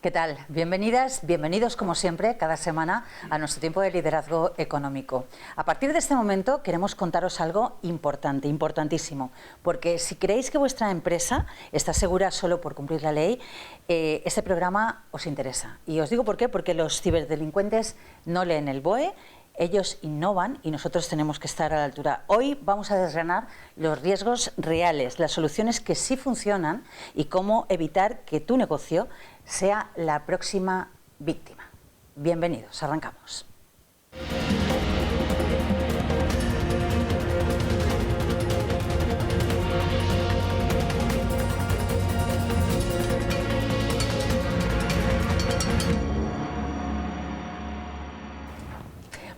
¿Qué tal? Bienvenidas, bienvenidos como siempre, cada semana a nuestro tiempo de liderazgo económico. A partir de este momento queremos contaros algo importante, importantísimo, porque si creéis que vuestra empresa está segura solo por cumplir la ley, este programa os interesa. Y os digo por qué, porque los ciberdelincuentes no leen el BOE, ellos innovan y nosotros tenemos que estar a la altura. Hoy vamos a desgranar los riesgos reales, las soluciones que sí funcionan y cómo evitar que tu negocio sea la próxima víctima. Bienvenidos, arrancamos.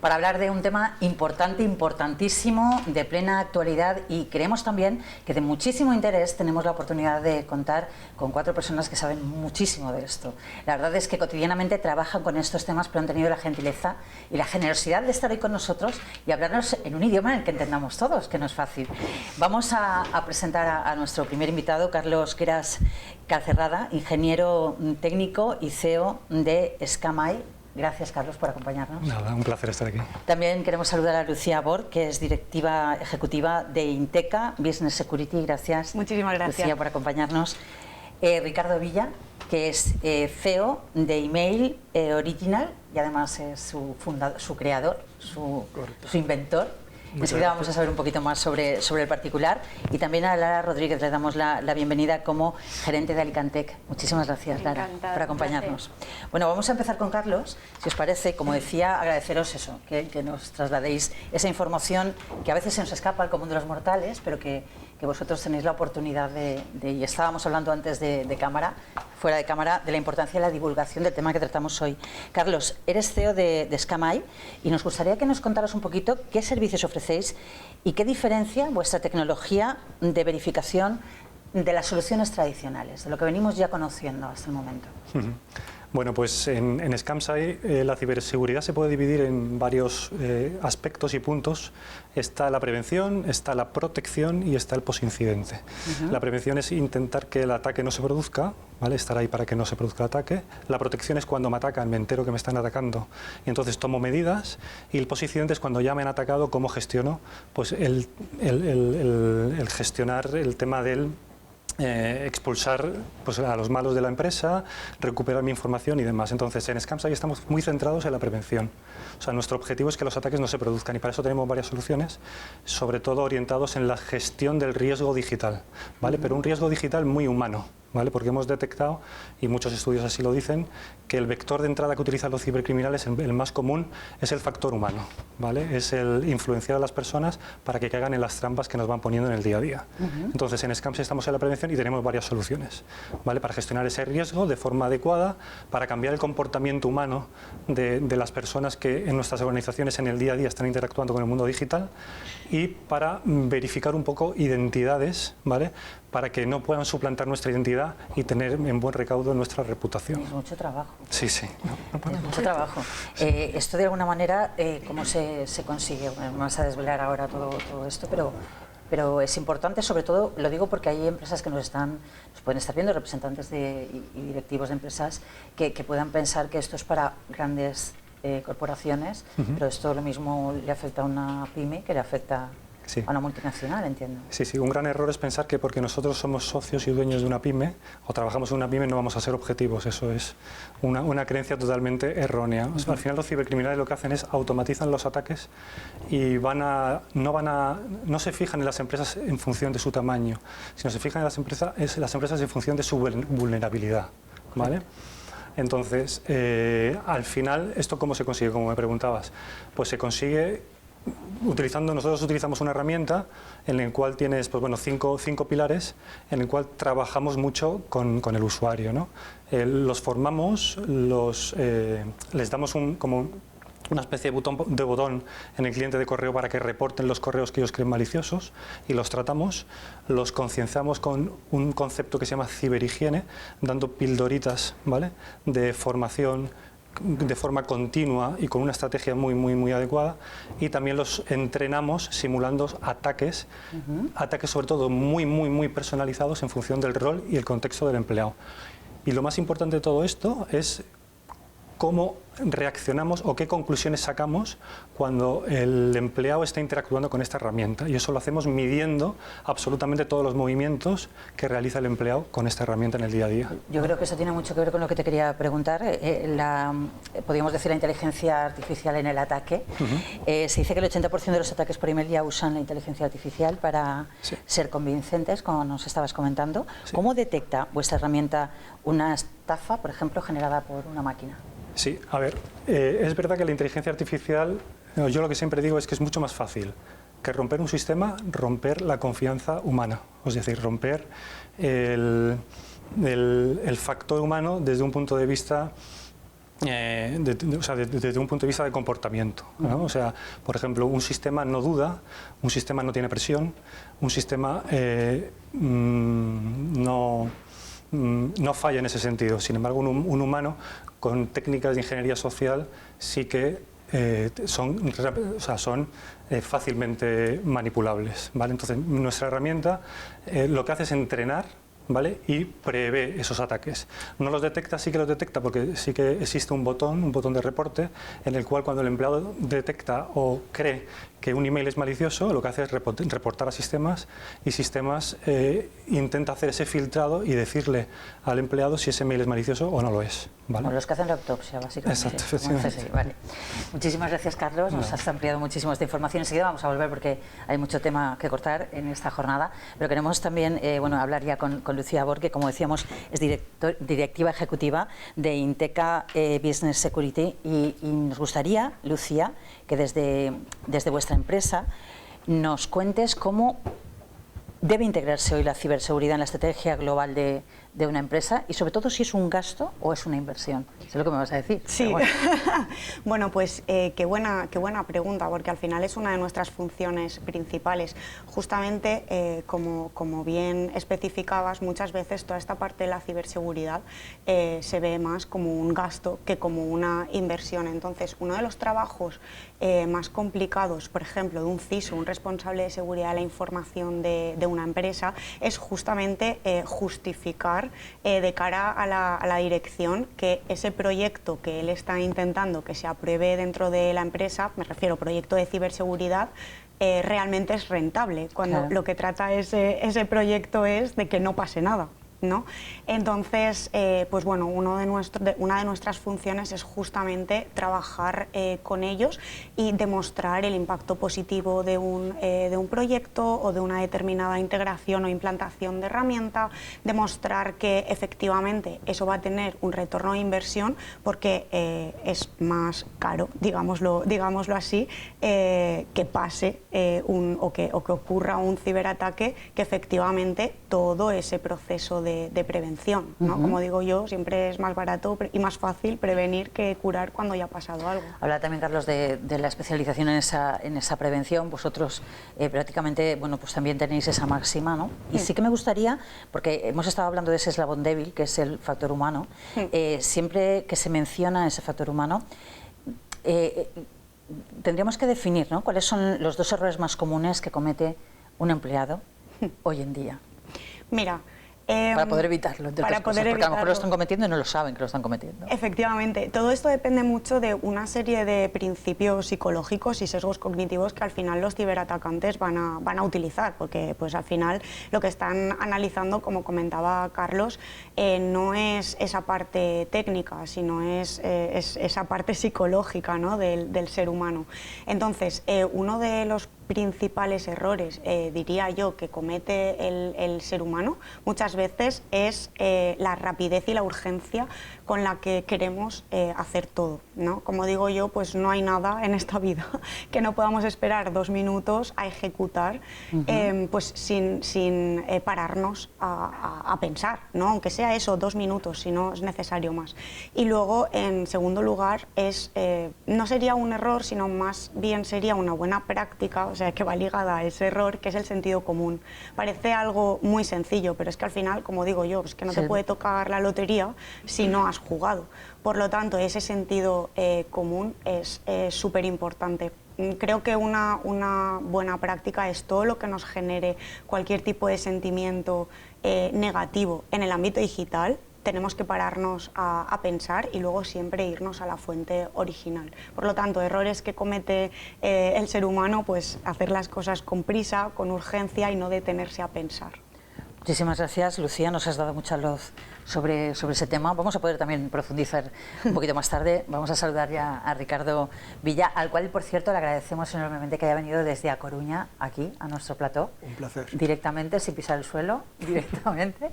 Para hablar de un tema importante, importantísimo, de plena actualidad, y creemos también que de muchísimo interés tenemos la oportunidad de contar con 4 personas que saben muchísimo de esto. La verdad es que cotidianamente trabajan con estos temas, pero han tenido la gentileza y la generosidad de estar hoy con nosotros y hablarnos en un idioma en el que entendamos todos, que no es fácil. Vamos a presentar a nuestro primer invitado, Carlos Queras Calcerrada, ingeniero técnico y CEO de Scamai. Gracias, Carlos, por acompañarnos. Nada, un placer estar aquí. También queremos saludar a Lucía Bor, que es directiva ejecutiva de Inteca Business Security. Gracias. Muchísimas gracias, Lucía, por acompañarnos. Ricardo Villa, que es CEO de Email Original y además es su creador, su inventor. Enseguida vamos a saber un poquito más sobre el particular. Y también a Lara Rodríguez le damos la bienvenida como gerente de Alicantec. Muchísimas gracias, Lara, por acompañarnos. Bueno, vamos a empezar con Carlos, si os parece. Como decía, agradeceros eso, que nos trasladéis esa información que a veces se nos escapa al común de los mortales, pero que vosotros tenéis la oportunidad y estábamos hablando antes fuera de cámara, de la importancia de la divulgación del tema que tratamos hoy. Carlos, eres CEO de Scamai y nos gustaría que nos contaras un poquito qué servicios ofrecéis y qué diferencia vuestra tecnología de verificación de las soluciones tradicionales, de lo que venimos ya conociendo hasta el momento. Bueno, pues en Scamai la ciberseguridad se puede dividir en varios aspectos y puntos. Está la prevención, está la protección y está el posincidente. La prevención es intentar que el ataque no se produzca, ¿vale? Estar ahí para que no se produzca el ataque. La protección es cuando me atacan, me entero que me están atacando y entonces tomo medidas. Y el posincidente es cuando ya me han atacado, cómo gestiono pues el gestionar el tema del expulsar pues, a los malos de la empresa, recuperar mi información y demás. Entonces, en Scamai estamos muy centrados en la prevención. O sea, nuestro objetivo es que los ataques no se produzcan y para eso tenemos varias soluciones, sobre todo orientados en la gestión del riesgo digital, ¿vale? Pero un riesgo digital muy humano, ¿vale? Porque hemos detectado, y muchos estudios así lo dicen, que el vector de entrada que utilizan los cibercriminales, el más común, es el factor humano, ¿vale? Es el influenciar a las personas para que caigan en las trampas que nos van poniendo en el día a día. Entonces, en Scamai estamos en la prevención y tenemos varias soluciones, ¿vale? Para gestionar ese riesgo de forma adecuada, para cambiar el comportamiento humano de las personas que en nuestras organizaciones en el día a día están interactuando con el mundo digital y para verificar un poco identidades, ¿vale? Para que no puedan suplantar nuestra identidad y tener en buen recaudo nuestra reputación. Es mucho trabajo. Sí. Mucho trabajo. Esto de alguna manera, ¿cómo se consigue? Bueno, vamos a desvelar ahora todo esto, pero es importante, sobre todo, lo digo porque hay empresas que nos pueden estar viendo, representantes y directivos de empresas que puedan pensar que esto es para grandes corporaciones, pero esto lo mismo le afecta a una pyme que le afecta a una multinacional, entiendo. Sí, un gran error es pensar que porque nosotros somos socios y dueños de una pyme o trabajamos en una pyme no vamos a ser objetivos. Eso es una creencia totalmente errónea. O sea, al final los cibercriminales lo que hacen es automatizan los ataques y no se fijan en las empresas en función de su tamaño, sino se fijan en las empresas en función de su vulnerabilidad, ¿vale? Entonces, al final, ¿esto cómo se consigue? Como me preguntabas, pues se consigue nosotros utilizamos una herramienta en la cual tienes pues bueno, cinco pilares en el cual trabajamos mucho con el usuario, ¿no? Los formamos, les damos como una especie de botón en el cliente de correo para que reporten los correos que ellos creen maliciosos y los tratamos, los concienciamos con un concepto que se llama ciberhigiene, dando pildoritas, ¿vale?, de formación de forma continua y con una estrategia muy adecuada, y también los entrenamos simulando ataques, ataques sobre todo muy personalizados en función del rol y el contexto del empleado. Y lo más importante de todo esto es cómo reaccionamos o qué conclusiones sacamos cuando el empleado está interactuando con esta herramienta. Y eso lo hacemos midiendo absolutamente todos los movimientos que realiza el empleado con esta herramienta en el día a día. Yo creo que eso tiene mucho que ver con lo que te quería preguntar. Podríamos decir la inteligencia artificial en el ataque. Se dice que el 80% de los ataques por email ya usan la inteligencia artificial para ser convincentes, como nos estabas comentando. Sí. ¿Cómo detecta vuestra herramienta una estafa, por ejemplo, generada por una máquina? Sí, a ver, es verdad que la inteligencia artificial, yo lo que siempre digo es que es mucho más fácil que romper un sistema, romper la confianza humana, es decir, romper el factor humano desde un punto de vista desde un punto de vista de comportamiento, ¿no? O sea, por ejemplo, un sistema no duda, un sistema no tiene presión, un sistema no falla en ese sentido. Sin embargo, un humano con técnicas de ingeniería social sí que son fácilmente manipulables, ¿vale? Entonces, nuestra herramienta lo que hace es entrenar, ¿vale? Y prevé esos ataques. No los detecta, sí que los detecta porque sí que existe un botón de reporte en el cual cuando el empleado detecta o cree que un email es malicioso, lo que hace es reportar a sistemas y sistemas intenta hacer ese filtrado y decirle al empleado si ese mail es malicioso o no lo es, ¿vale? Como los que hacen la autopsia, básicamente. Exacto, efectivamente. Vale. Muchísimas gracias, Carlos. Nos has ampliado muchísimo esta información. Enseguida vamos a volver porque hay mucho tema que cortar en esta jornada. Pero queremos también hablar ya con Lucía Bor, que como decíamos es directiva ejecutiva de Inteca Business Security. Y nos gustaría, Lucía, que desde vuestra empresa nos cuentes cómo debe integrarse hoy la ciberseguridad en la estrategia global de una empresa y sobre todo si es un gasto o es una inversión. Sé lo que me vas a decir. Sí, bueno. Bueno, pues qué buena pregunta, porque al final es una de nuestras funciones principales. Justamente, como bien especificabas, muchas veces toda esta parte de la ciberseguridad se ve más como un gasto que como una inversión. Entonces, uno de los trabajos más complicados, por ejemplo, de un CISO, un responsable de seguridad de la información de una empresa, es justamente justificar de cara a la dirección que ese proyecto que él está intentando que se apruebe dentro de la empresa, me refiero proyecto de ciberseguridad, realmente es rentable, cuando claro, lo que trata ese proyecto es de que no pase nada, ¿no? Entonces, pues bueno, una de nuestras funciones es justamente trabajar con ellos y demostrar el impacto positivo de un proyecto o de una determinada integración o implantación de herramienta, demostrar que efectivamente eso va a tener un retorno de inversión porque es más caro, digámoslo así, que pase o que ocurra un ciberataque que efectivamente todo ese proceso de prevención, ¿no? Como digo yo, siempre es más barato y más fácil prevenir que curar cuando ya ha pasado algo. Habla también, Carlos, de la especialización en esa prevención. Vosotros prácticamente, bueno, pues también tenéis esa máxima, ¿no? Y sí que me gustaría, porque hemos estado hablando de ese eslabón débil, que es el factor humano, siempre que se menciona ese factor humano, tendríamos que definir, ¿no?, cuáles son los dos errores más comunes que comete un empleado hoy en día. Mira, para poder evitarlo, porque a lo mejor lo están cometiendo y no lo saben que lo están cometiendo. Efectivamente, todo esto depende mucho de una serie de principios psicológicos y sesgos cognitivos que al final los ciberatacantes van a utilizar, porque pues al final lo que están analizando, como comentaba Carlos, no es esa parte técnica, sino es esa parte psicológica, ¿no?, del ser humano. Entonces, uno de los principales errores, diría yo, que comete el ser humano muchas veces es la rapidez y la urgencia con la que queremos hacer todo, ¿no? Como digo yo, pues no hay nada en esta vida que no podamos esperar 2 minutos a ejecutar, pues sin pararnos a pensar, ¿no? Aunque sea eso, 2 minutos, si no es necesario más. Y luego, en segundo lugar, no sería un error, sino más bien sería una buena práctica, o sea, que va ligada a ese error, que es el sentido común. Parece algo muy sencillo, pero es que al final, como digo yo, es que no te puede tocar la lotería si no has jugado. Por lo tanto, ese sentido común es súper importante. Creo que una buena práctica es todo lo que nos genere cualquier tipo de sentimiento negativo en el ámbito digital, tenemos que pararnos a pensar y luego siempre irnos a la fuente original. Por lo tanto, errores que comete el ser humano, pues hacer las cosas con prisa, con urgencia y no detenerse a pensar. Muchísimas gracias, Lucía, nos has dado mucha luz sobre ese tema. Vamos a poder también profundizar un poquito más tarde. Vamos a saludar ya a Ricardo Villa, al cual, por cierto, le agradecemos enormemente que haya venido desde A Coruña, aquí, a nuestro plató. Un placer. Directamente, sin pisar el suelo, directamente.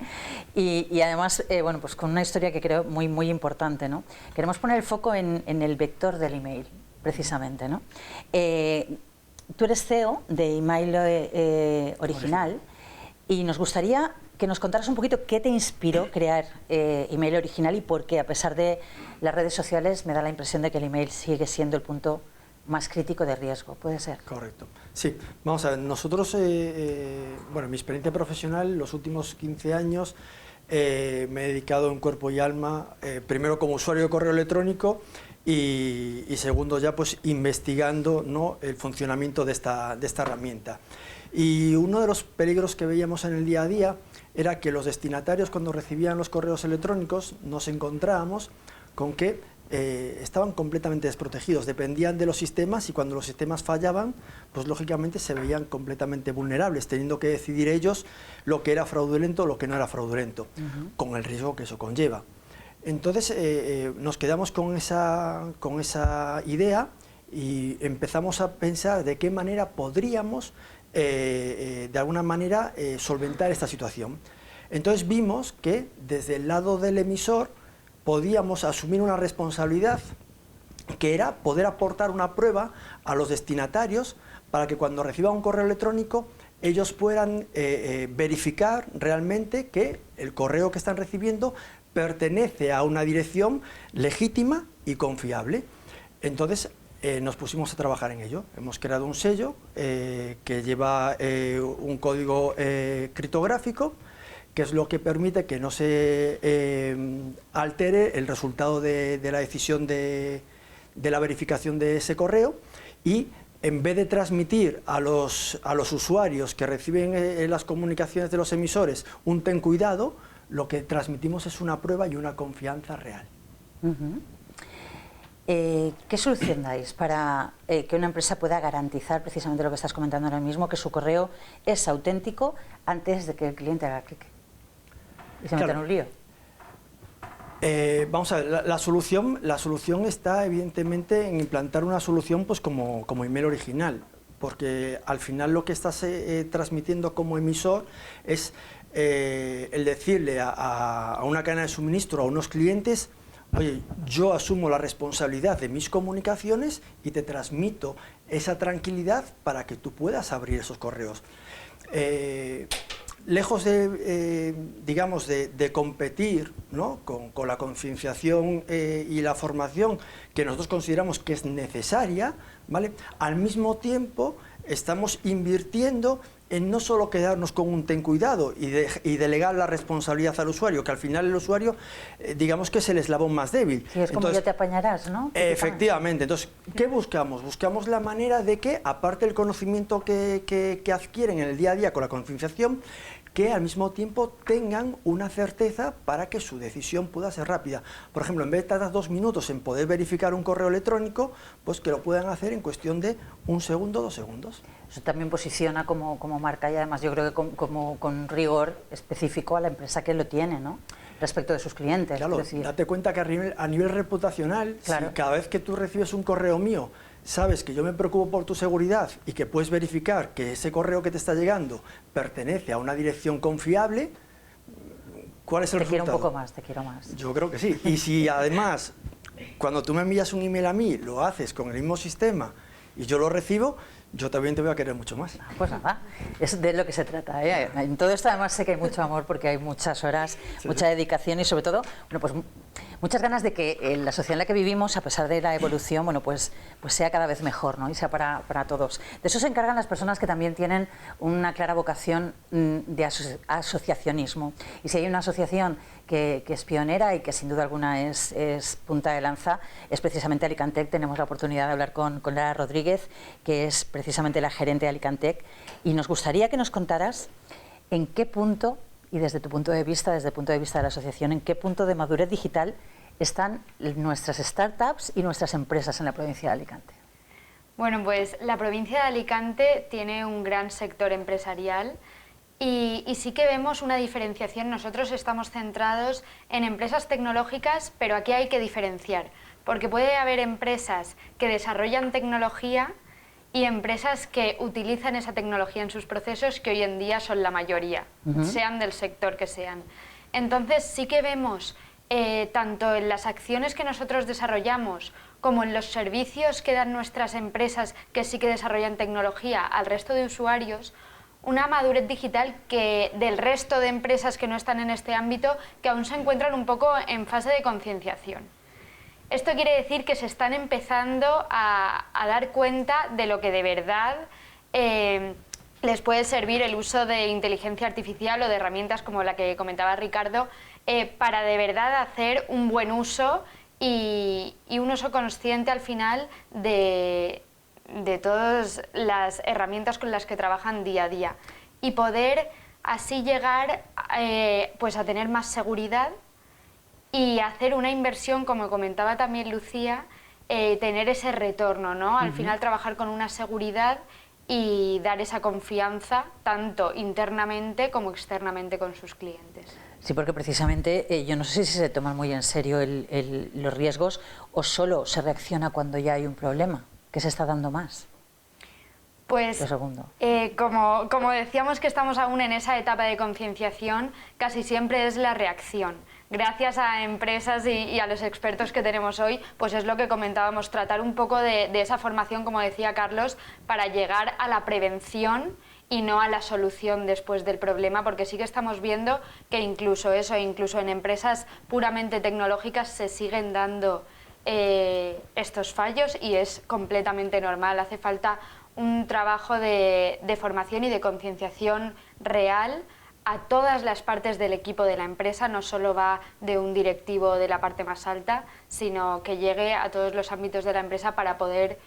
Y además, bueno, pues con una historia que creo muy importante, ¿no? Queremos poner el foco en el vector del email, precisamente, ¿no? Tú eres CEO de Email Original. Y nos gustaría que nos contaras un poquito qué te inspiró crear Email Original y por qué, a pesar de las redes sociales, me da la impresión de que el email sigue siendo el punto más crítico de riesgo. ¿Puede ser? Correcto. Sí, vamos a ver, nosotros, bueno, mi experiencia profesional, los últimos 15 años, me he dedicado en cuerpo y alma, primero como usuario de correo electrónico y segundo ya pues investigando, ¿no?, el funcionamiento de esta herramienta. Y uno de los peligros que veíamos en el día a día era que los destinatarios, cuando recibían los correos electrónicos, nos encontrábamos con que estaban completamente desprotegidos, dependían de los sistemas y cuando los sistemas fallaban, pues lógicamente se veían completamente vulnerables, teniendo que decidir ellos lo que era fraudulento o lo que no era fraudulento, con el riesgo que eso conlleva. Entonces nos quedamos con esa idea y empezamos a pensar de qué manera podríamos de alguna manera solventar esta situación. Entonces vimos que desde el lado del emisor podíamos asumir una responsabilidad que era poder aportar una prueba a los destinatarios para que cuando reciban un correo electrónico ellos puedan verificar realmente que el correo que están recibiendo pertenece a una dirección legítima y confiable. Entonces nos pusimos a trabajar en ello. Hemos creado un sello que lleva un código criptográfico, que es lo que permite que no se altere el resultado de la decisión de la verificación de ese correo, y en vez de transmitir a los usuarios que reciben las comunicaciones de los emisores un ten cuidado, lo que transmitimos es una prueba y una confianza real. ¿Qué solución dais para que una empresa pueda garantizar precisamente lo que estás comentando ahora mismo, que su correo es auténtico antes de que el cliente haga clic y se meta en un lío? Vamos a ver, la solución está evidentemente en implantar una solución pues como Email Original, porque al final lo que estás transmitiendo como emisor es el decirle a una cadena de suministro, a unos clientes: oye, yo asumo la responsabilidad de mis comunicaciones y te transmito esa tranquilidad para que tú puedas abrir esos correos. Lejos de, digamos, de competir, ¿no?, con la concienciación y la formación que nosotros consideramos que es necesaria, ¿vale?, al mismo tiempo estamos invirtiendo en no solo quedarnos con un ten cuidado y delegar la responsabilidad al usuario, que al final el usuario, digamos que es el eslabón más débil. Sí, es como entonces, ya te apañarás, ¿no? Efectivamente. Entonces, ¿qué buscamos? Buscamos la manera de que, aparte del conocimiento que adquieren en el día a día con la concienciación, que al mismo tiempo tengan una certeza para que su decisión pueda ser rápida. Por ejemplo, en vez de tardar 2 minutos en poder verificar un correo electrónico, pues que lo puedan hacer en cuestión de 1 segundo, 2 segundos. Eso también posiciona como marca y además yo creo que con rigor específico a la empresa que lo tiene, ¿no?, respecto de sus clientes. Claro, es decir, date cuenta que a nivel reputacional, claro, si cada vez que tú recibes un correo mío sabes que yo me preocupo por tu seguridad y que puedes verificar que ese correo que te está llegando pertenece a una dirección confiable, ¿cuál es el resultado? Te quiero un poco más, te quiero más. Yo creo que sí. Y si además, cuando tú me envías un email a mí, lo haces con el mismo sistema y yo lo recibo, yo también te voy a querer mucho más. Pues nada, es de lo que se trata, ¿eh? En todo esto además sé que hay mucho amor porque hay muchas horas, sí, mucha dedicación y sobre todo, bueno, pues muchas ganas de que la sociedad en la que vivimos, a pesar de la evolución, bueno, pues sea cada vez mejor, ¿no?, y sea para todos. De eso se encargan las personas que también tienen una clara vocación de asociacionismo. Y si hay una asociación que es pionera y que sin duda alguna es punta de lanza, es precisamente Alicantec. Tenemos la oportunidad de hablar con Lara Rodríguez, que es precisamente la gerente de Alicantec, y nos gustaría que nos contaras en qué punto y desde tu punto de vista, desde el punto de vista de la asociación, ¿en qué punto de madurez digital están nuestras startups y nuestras empresas en la provincia de Alicante? Bueno, pues la provincia de Alicante tiene un gran sector empresarial y sí que vemos una diferenciación. Nosotros estamos centrados en empresas tecnológicas, pero aquí hay que diferenciar, porque puede haber empresas que desarrollan tecnología y empresas que utilizan esa tecnología en sus procesos, que hoy en día son la mayoría, sean del sector que sean. Entonces sí que vemos, tanto en las acciones que nosotros desarrollamos como en los servicios que dan nuestras empresas que sí que desarrollan tecnología al resto de usuarios, una madurez digital que del resto de empresas que no están en este ámbito, que aún se encuentran un poco en fase de concienciación. Esto quiere decir que se están empezando a dar cuenta de lo que de verdad les puede servir el uso de inteligencia artificial o de herramientas como la que comentaba Ricardo, para de verdad hacer un buen uso y un uso consciente al final de todas las herramientas con las que trabajan día a día y poder así llegar pues a tener más seguridad y hacer una inversión, como comentaba también Lucía, tener ese retorno, ¿no? Al final trabajar con una seguridad y dar esa confianza tanto internamente como externamente con sus clientes. Sí, porque precisamente yo no sé si se toman muy en serio los riesgos o solo se reacciona cuando ya hay un problema. ¿Qué se está dando más? Pues, lo segundo. Como decíamos que estamos aún en esa etapa de concienciación, casi siempre es la reacción. Gracias a empresas y a los expertos que tenemos hoy, pues es lo que comentábamos, tratar un poco de esa formación, como decía Carlos, para llegar a la prevención y no a la solución después del problema, porque sí que estamos viendo que incluso en empresas puramente tecnológicas se siguen dando estos fallos y es completamente normal. Hace falta un trabajo de formación y de concienciación real a todas las partes del equipo de la empresa, no solo va de un directivo de la parte más alta, sino que llegue a todos los ámbitos de la empresa para poder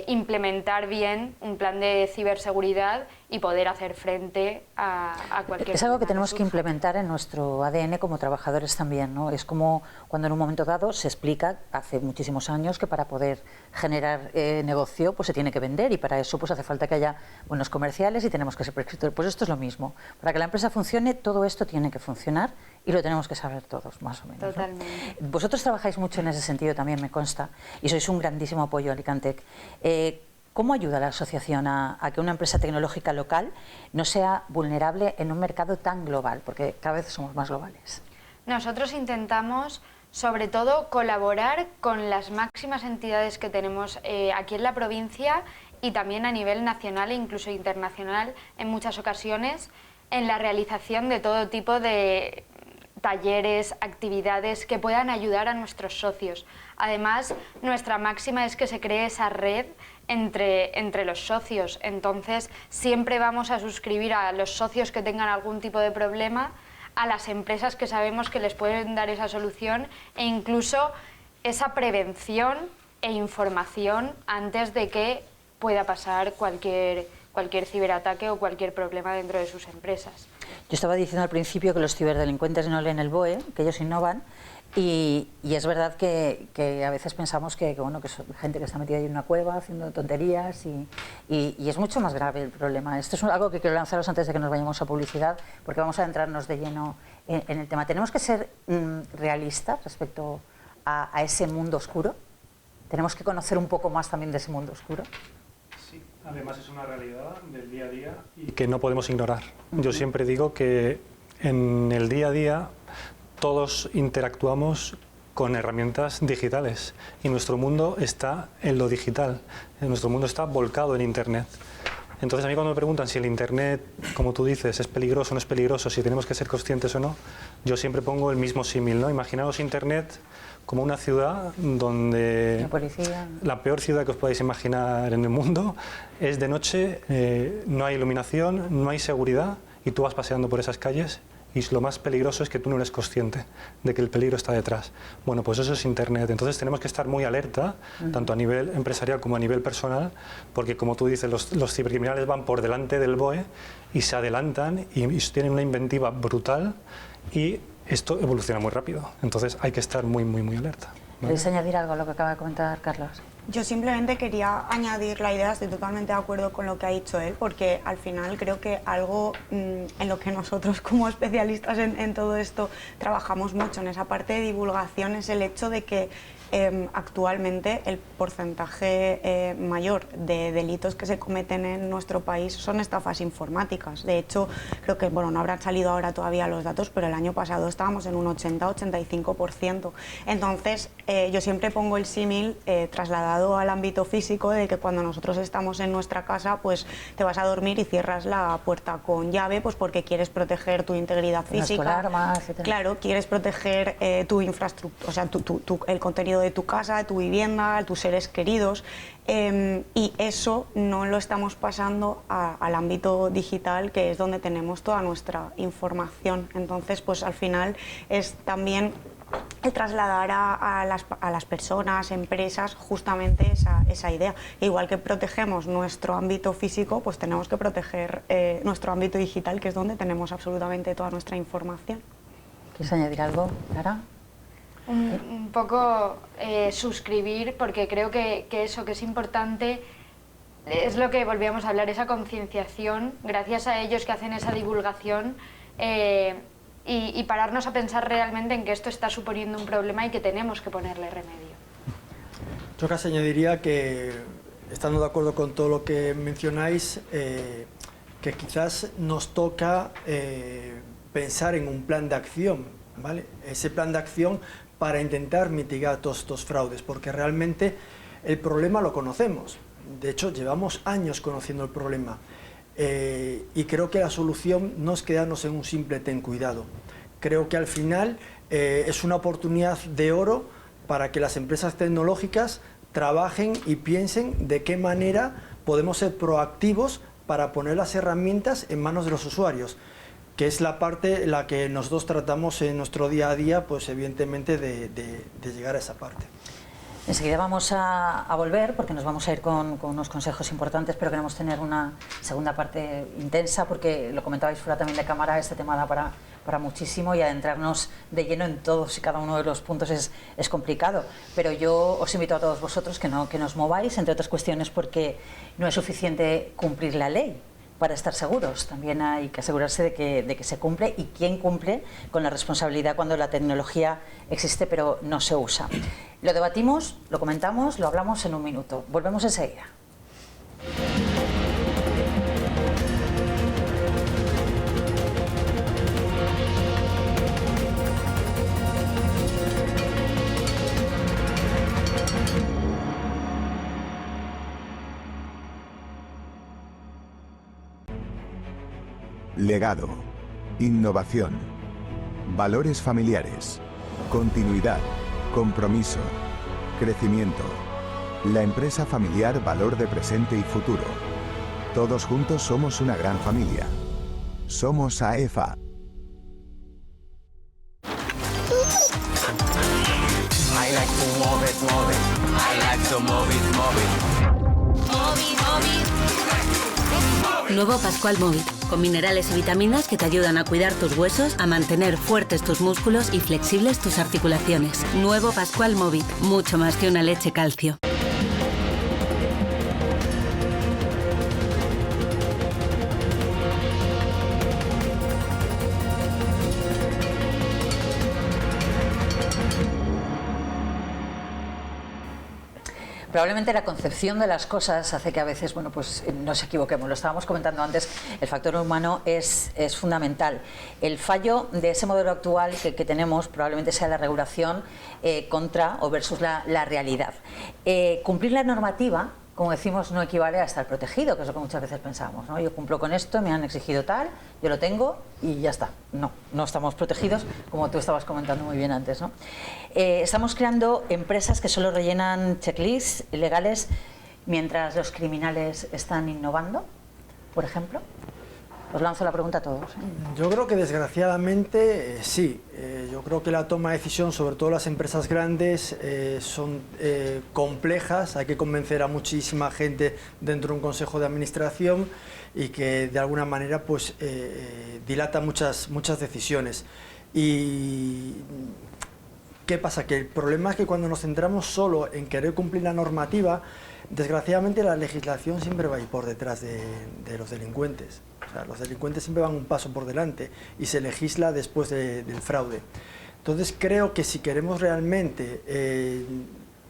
implementar bien un plan de ciberseguridad y poder hacer frente a cualquier... Es algo que tenemos que implementar en nuestro ADN como trabajadores también, ¿no? Es como cuando en un momento dado se explica, hace muchísimos años, que para poder generar negocio pues se tiene que vender y para eso pues hace falta que haya buenos comerciales y tenemos que ser prescriptores. Pues esto es lo mismo. Para que la empresa funcione, todo esto tiene que funcionar y lo tenemos que saber todos, más o menos. Totalmente. ¿No? Vosotros trabajáis mucho en ese sentido también, me consta, y sois un grandísimo apoyo a Alicantec. ¿Cómo ayuda la asociación a que una empresa tecnológica local no sea vulnerable en un mercado tan global? Porque cada vez somos más globales. Nosotros intentamos, sobre todo, colaborar con las máximas entidades que tenemos aquí en la provincia y también a nivel nacional e incluso internacional en muchas ocasiones en la realización de todo tipo de talleres, actividades que puedan ayudar a nuestros socios. Además, nuestra máxima es que se cree esa red entre los socios. Entonces, siempre vamos a suscribir a los socios que tengan algún tipo de problema, a las empresas que sabemos que les pueden dar esa solución e incluso esa prevención e información antes de que pueda pasar cualquier ciberataque o cualquier problema dentro de sus empresas. Yo estaba diciendo al principio que los ciberdelincuentes no leen el BOE, que ellos innovan, y es verdad que a veces pensamos que son gente que está metida ahí en una cueva haciendo tonterías y es mucho más grave el problema. Esto es algo que quiero lanzaros antes de que nos vayamos a publicidad, porque vamos a entrarnos de lleno en el tema. ¿Tenemos que ser realistas respecto a ese mundo oscuro? ¿Tenemos que conocer un poco más también de ese mundo oscuro? Además es una realidad del día a día y que no podemos ignorar. Yo siempre digo que en el día a día todos interactuamos con herramientas digitales y nuestro mundo está en lo digital, nuestro mundo está volcado en Internet. Entonces a mí cuando me preguntan si el Internet, como tú dices, es peligroso o no es peligroso, si tenemos que ser conscientes o no, yo siempre pongo el mismo símil, ¿no? Imaginaos Internet como una ciudad donde la peor ciudad que os podáis imaginar en el mundo es de noche, no hay iluminación, no hay seguridad y tú vas paseando por esas calles y lo más peligroso es que tú no eres consciente de que el peligro está detrás. Bueno, pues eso es Internet. Entonces tenemos que estar muy alerta, tanto a nivel empresarial como a nivel personal, porque como tú dices, los cibercriminales van por delante del BOE y se adelantan y tienen una inventiva brutal y esto evoluciona muy rápido. Entonces hay que estar muy, muy, muy alerta. ¿Vale? ¿Queréis añadir algo a lo que acaba de comentar Carlos? Yo simplemente quería añadir la idea, estoy totalmente de acuerdo con lo que ha dicho él, porque al final creo que algo en lo que nosotros como especialistas en todo esto trabajamos mucho, en esa parte de divulgación, es el hecho de que actualmente el porcentaje mayor de delitos que se cometen en nuestro país son estafas informáticas. De hecho, creo que, bueno, no habrán salido ahora todavía los datos, pero el año pasado estábamos en un 80-85%. Entonces, yo siempre pongo el símil trasladado al ámbito físico de que cuando nosotros estamos en nuestra casa, pues te vas a dormir y cierras la puerta con llave, pues porque quieres proteger tu integridad física. Con armas, etcétera. Claro, quieres proteger tu infraestructura, o sea, el contenido de tu casa, de tu vivienda, de tus seres queridos, y eso no lo estamos pasando al ámbito digital, que es donde tenemos toda nuestra información. Entonces, pues al final es también el trasladar a las personas, empresas, justamente esa idea. Igual que protegemos nuestro ámbito físico, pues tenemos que proteger nuestro ámbito digital, que es donde tenemos absolutamente toda nuestra información. ¿Quieres añadir algo, Clara? Un poco suscribir, porque creo que eso que es importante es lo que volvíamos a hablar, esa concienciación, gracias a ellos que hacen esa divulgación, y pararnos a pensar realmente en que esto está suponiendo un problema y que tenemos que ponerle remedio. Yo casi añadiría que, estando de acuerdo con todo lo que mencionáis, que quizás nos toca pensar en un plan de acción, ¿vale? Ese plan de acción para intentar mitigar todos estos fraudes, porque realmente el problema lo conocemos. De hecho, llevamos años conociendo el problema, y creo que la solución no es quedarnos en un simple ten cuidado. Creo que al final es una oportunidad de oro para que las empresas tecnológicas trabajen y piensen de qué manera podemos ser proactivos para poner las herramientas en manos de los usuarios, que es la parte en la que nosotros tratamos en nuestro día a día, pues evidentemente de llegar a esa parte. Enseguida vamos a volver, porque nos vamos a ir con unos consejos importantes, pero queremos tener una segunda parte intensa, porque lo comentabais fuera también de cámara, este tema da para muchísimo, y adentrarnos de lleno en todos y cada uno de los puntos es complicado. Pero yo os invito a todos vosotros que nos mováis, entre otras cuestiones porque no es suficiente cumplir la ley para estar seguros, también hay que asegurarse de que se cumple, y quién cumple con la responsabilidad cuando la tecnología existe pero no se usa. Lo debatimos, lo comentamos, lo hablamos en un minuto. Volvemos enseguida. Legado, innovación, valores familiares, continuidad, compromiso, crecimiento. La empresa familiar Valor de presente y futuro. Todos juntos somos una gran familia. Somos AEFA. I like to move it. I like to move it. Nuevo Pascual Movit, con minerales y vitaminas que te ayudan a cuidar tus huesos, a mantener fuertes tus músculos y flexibles tus articulaciones. Nuevo Pascual Movit, mucho más que una leche calcio. Probablemente la concepción de las cosas hace que a veces, bueno, pues nos equivoquemos. Lo estábamos comentando antes, el factor humano es fundamental. El fallo de ese modelo actual que tenemos probablemente sea la regulación contra o versus la realidad. Cumplir la normativa, como decimos, no equivale a estar protegido, que es lo que muchas veces pensamos, ¿no? Yo cumplo con esto, me han exigido tal, yo lo tengo y ya está. No estamos protegidos, como tú estabas comentando muy bien antes, ¿no? Estamos creando empresas que solo rellenan checklists legales mientras los criminales están innovando, por ejemplo. Os lanzo la pregunta a todos. Yo creo que desgraciadamente sí. Yo creo que la toma de decisión, sobre todo las empresas grandes, son complejas. Hay que convencer a muchísima gente dentro de un consejo de administración y que de alguna manera pues dilata muchas decisiones. Y ¿qué pasa? Que el problema es que cuando nos centramos solo en querer cumplir la normativa, desgraciadamente la legislación siempre va a ir por detrás de los delincuentes. O sea, los delincuentes siempre van un paso por delante y se legisla después del fraude. Entonces creo que si queremos realmente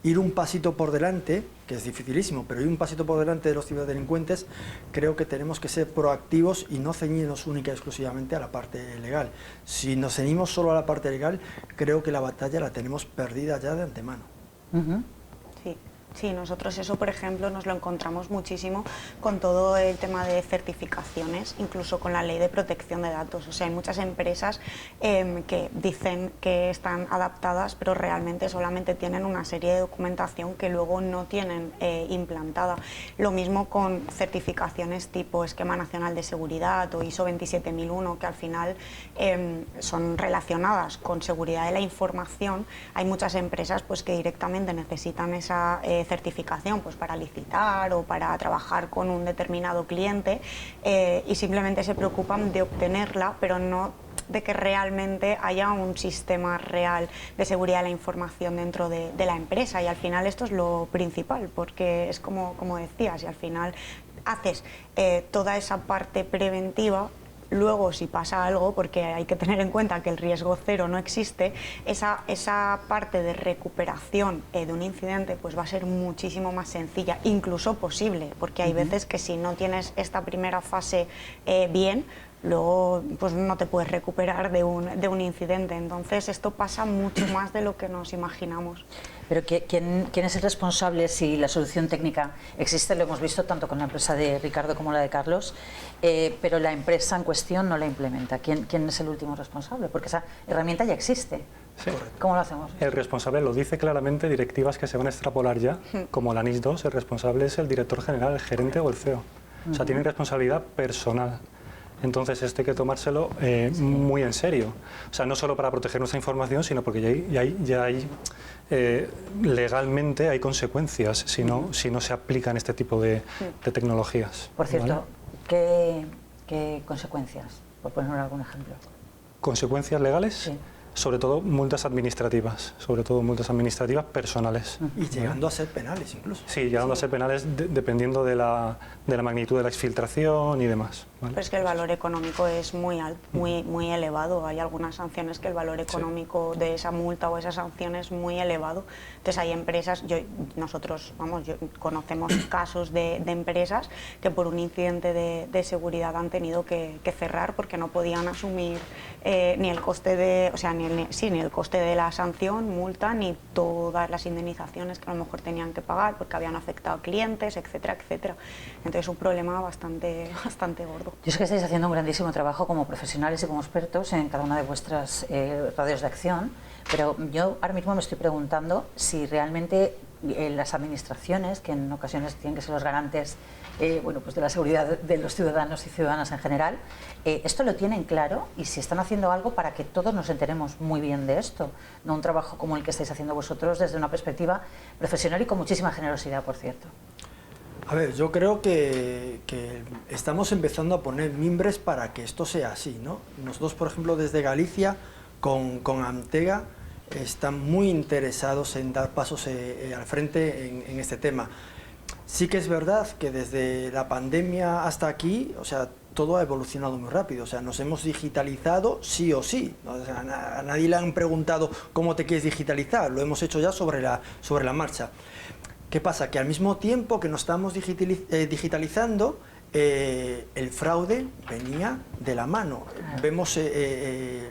ir un pasito por delante, que es dificilísimo, pero ir un pasito por delante de los ciberdelincuentes, creo que tenemos que ser proactivos y no ceñirnos única y exclusivamente a la parte legal. Si nos ceñimos solo a la parte legal, creo que la batalla la tenemos perdida ya de antemano. Sí. Sí, nosotros eso, por ejemplo, nos lo encontramos muchísimo con todo el tema de certificaciones, incluso con la ley de protección de datos. O sea, hay muchas empresas que dicen que están adaptadas, pero realmente solamente tienen una serie de documentación que luego no tienen implantada. Lo mismo con certificaciones tipo Esquema Nacional de Seguridad o ISO 27001, que al final son relacionadas con seguridad de la información. Hay muchas empresas pues, que directamente necesitan esa certificación pues para licitar o para trabajar con un determinado cliente y simplemente se preocupan de obtenerla, pero no de que realmente haya un sistema real de seguridad de la información dentro de la empresa, y al final esto es lo principal, porque es como decías, y al final haces toda esa parte preventiva. Luego, si pasa algo, porque hay que tener en cuenta que el riesgo cero no existe, esa parte de recuperación de un incidente pues va a ser muchísimo más sencilla, incluso posible, porque hay veces que si no tienes esta primera fase bien, luego pues no te puedes recuperar de un incidente. Entonces esto pasa mucho más de lo que nos imaginamos. Pero ¿quién es el responsable si la solución técnica existe? Lo hemos visto tanto con la empresa de Ricardo como la de Carlos, pero la empresa en cuestión no la implementa. ¿Quién es el último responsable? Porque esa herramienta ya existe. Sí. ¿Cómo lo hacemos? El responsable lo dice claramente, directivas que se van a extrapolar ya, como la NIS 2, el responsable es el director general, el gerente o el CEO. O sea, tienen responsabilidad personal. Entonces esto hay que tomárselo muy en serio. O sea, no solo para proteger nuestra información, sino porque ya hay legalmente hay consecuencias si no se aplican este tipo de tecnologías. Por cierto, ¿qué consecuencias? Por poner algún ejemplo. ¿Consecuencias legales? Sí. Sobre todo multas administrativas, personales. Y llegando a ser penales incluso. Sí, llegando a ser penales dependiendo de la magnitud de la exfiltración y demás. ¿Vale? Pero es que el valor económico es muy alto, muy elevado. Hay algunas sanciones que el valor económico de esa multa o esa sanción es muy elevado. Entonces hay empresas, nosotros conocemos casos de empresas que por un incidente de seguridad han tenido que cerrar porque no podían asumir ni el coste ni el coste de la sanción, multa, ni todas las indemnizaciones que a lo mejor tenían que pagar porque habían afectado a clientes, etcétera, etcétera. Entonces es un problema bastante gordo. Yo sé que estáis haciendo un grandísimo trabajo como profesionales y como expertos en cada una de vuestras radios de acción, pero yo ahora mismo me estoy preguntando si realmente las administraciones, que en ocasiones tienen que ser los garantes pues de la seguridad de los ciudadanos y ciudadanas en general, esto lo tienen claro y si están haciendo algo para que todos nos enteremos muy bien de esto, no un trabajo como el que estáis haciendo vosotros desde una perspectiva profesional y con muchísima generosidad, por cierto. A ver, yo creo que estamos empezando a poner mimbres para que esto sea así, ¿no? Nosotros, por ejemplo, desde Galicia, con Amtega, están muy interesados en dar pasos al frente en este tema. Sí que es verdad que desde la pandemia hasta aquí, o sea, todo ha evolucionado muy rápido, o sea, nos hemos digitalizado sí o sí, ¿no? O sea, a nadie le han preguntado cómo te quieres digitalizar, lo hemos hecho ya sobre la marcha. ¿Qué pasa? Que al mismo tiempo que nos estamos digitalizando, el fraude venía de la mano. Vemos que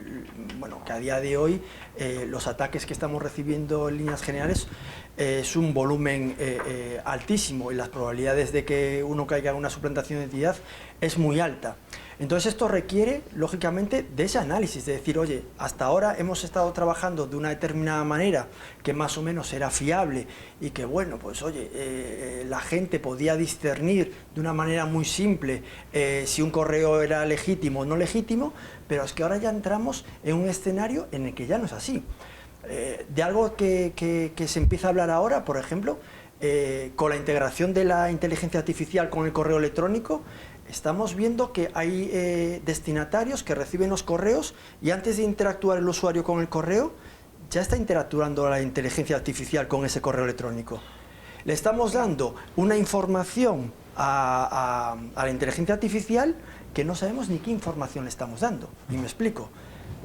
a día de hoy los ataques que estamos recibiendo en líneas generales es un volumen altísimo y las probabilidades de que uno caiga en una suplantación de identidad es muy alta. Entonces esto requiere, lógicamente, de ese análisis, de decir, oye, hasta ahora hemos estado trabajando de una determinada manera que más o menos era fiable y que, bueno, pues oye, la gente podía discernir de una manera muy simple si un correo era legítimo o no legítimo, pero es que ahora ya entramos en un escenario en el que ya no es así. De algo que se empieza a hablar ahora, por ejemplo, con la integración de la inteligencia artificial con el correo electrónico, estamos viendo que hay destinatarios que reciben los correos y antes de interactuar el usuario con el correo, ya está interactuando la inteligencia artificial con ese correo electrónico. Le estamos dando una información a la inteligencia artificial que no sabemos ni qué información le estamos dando. Y me explico.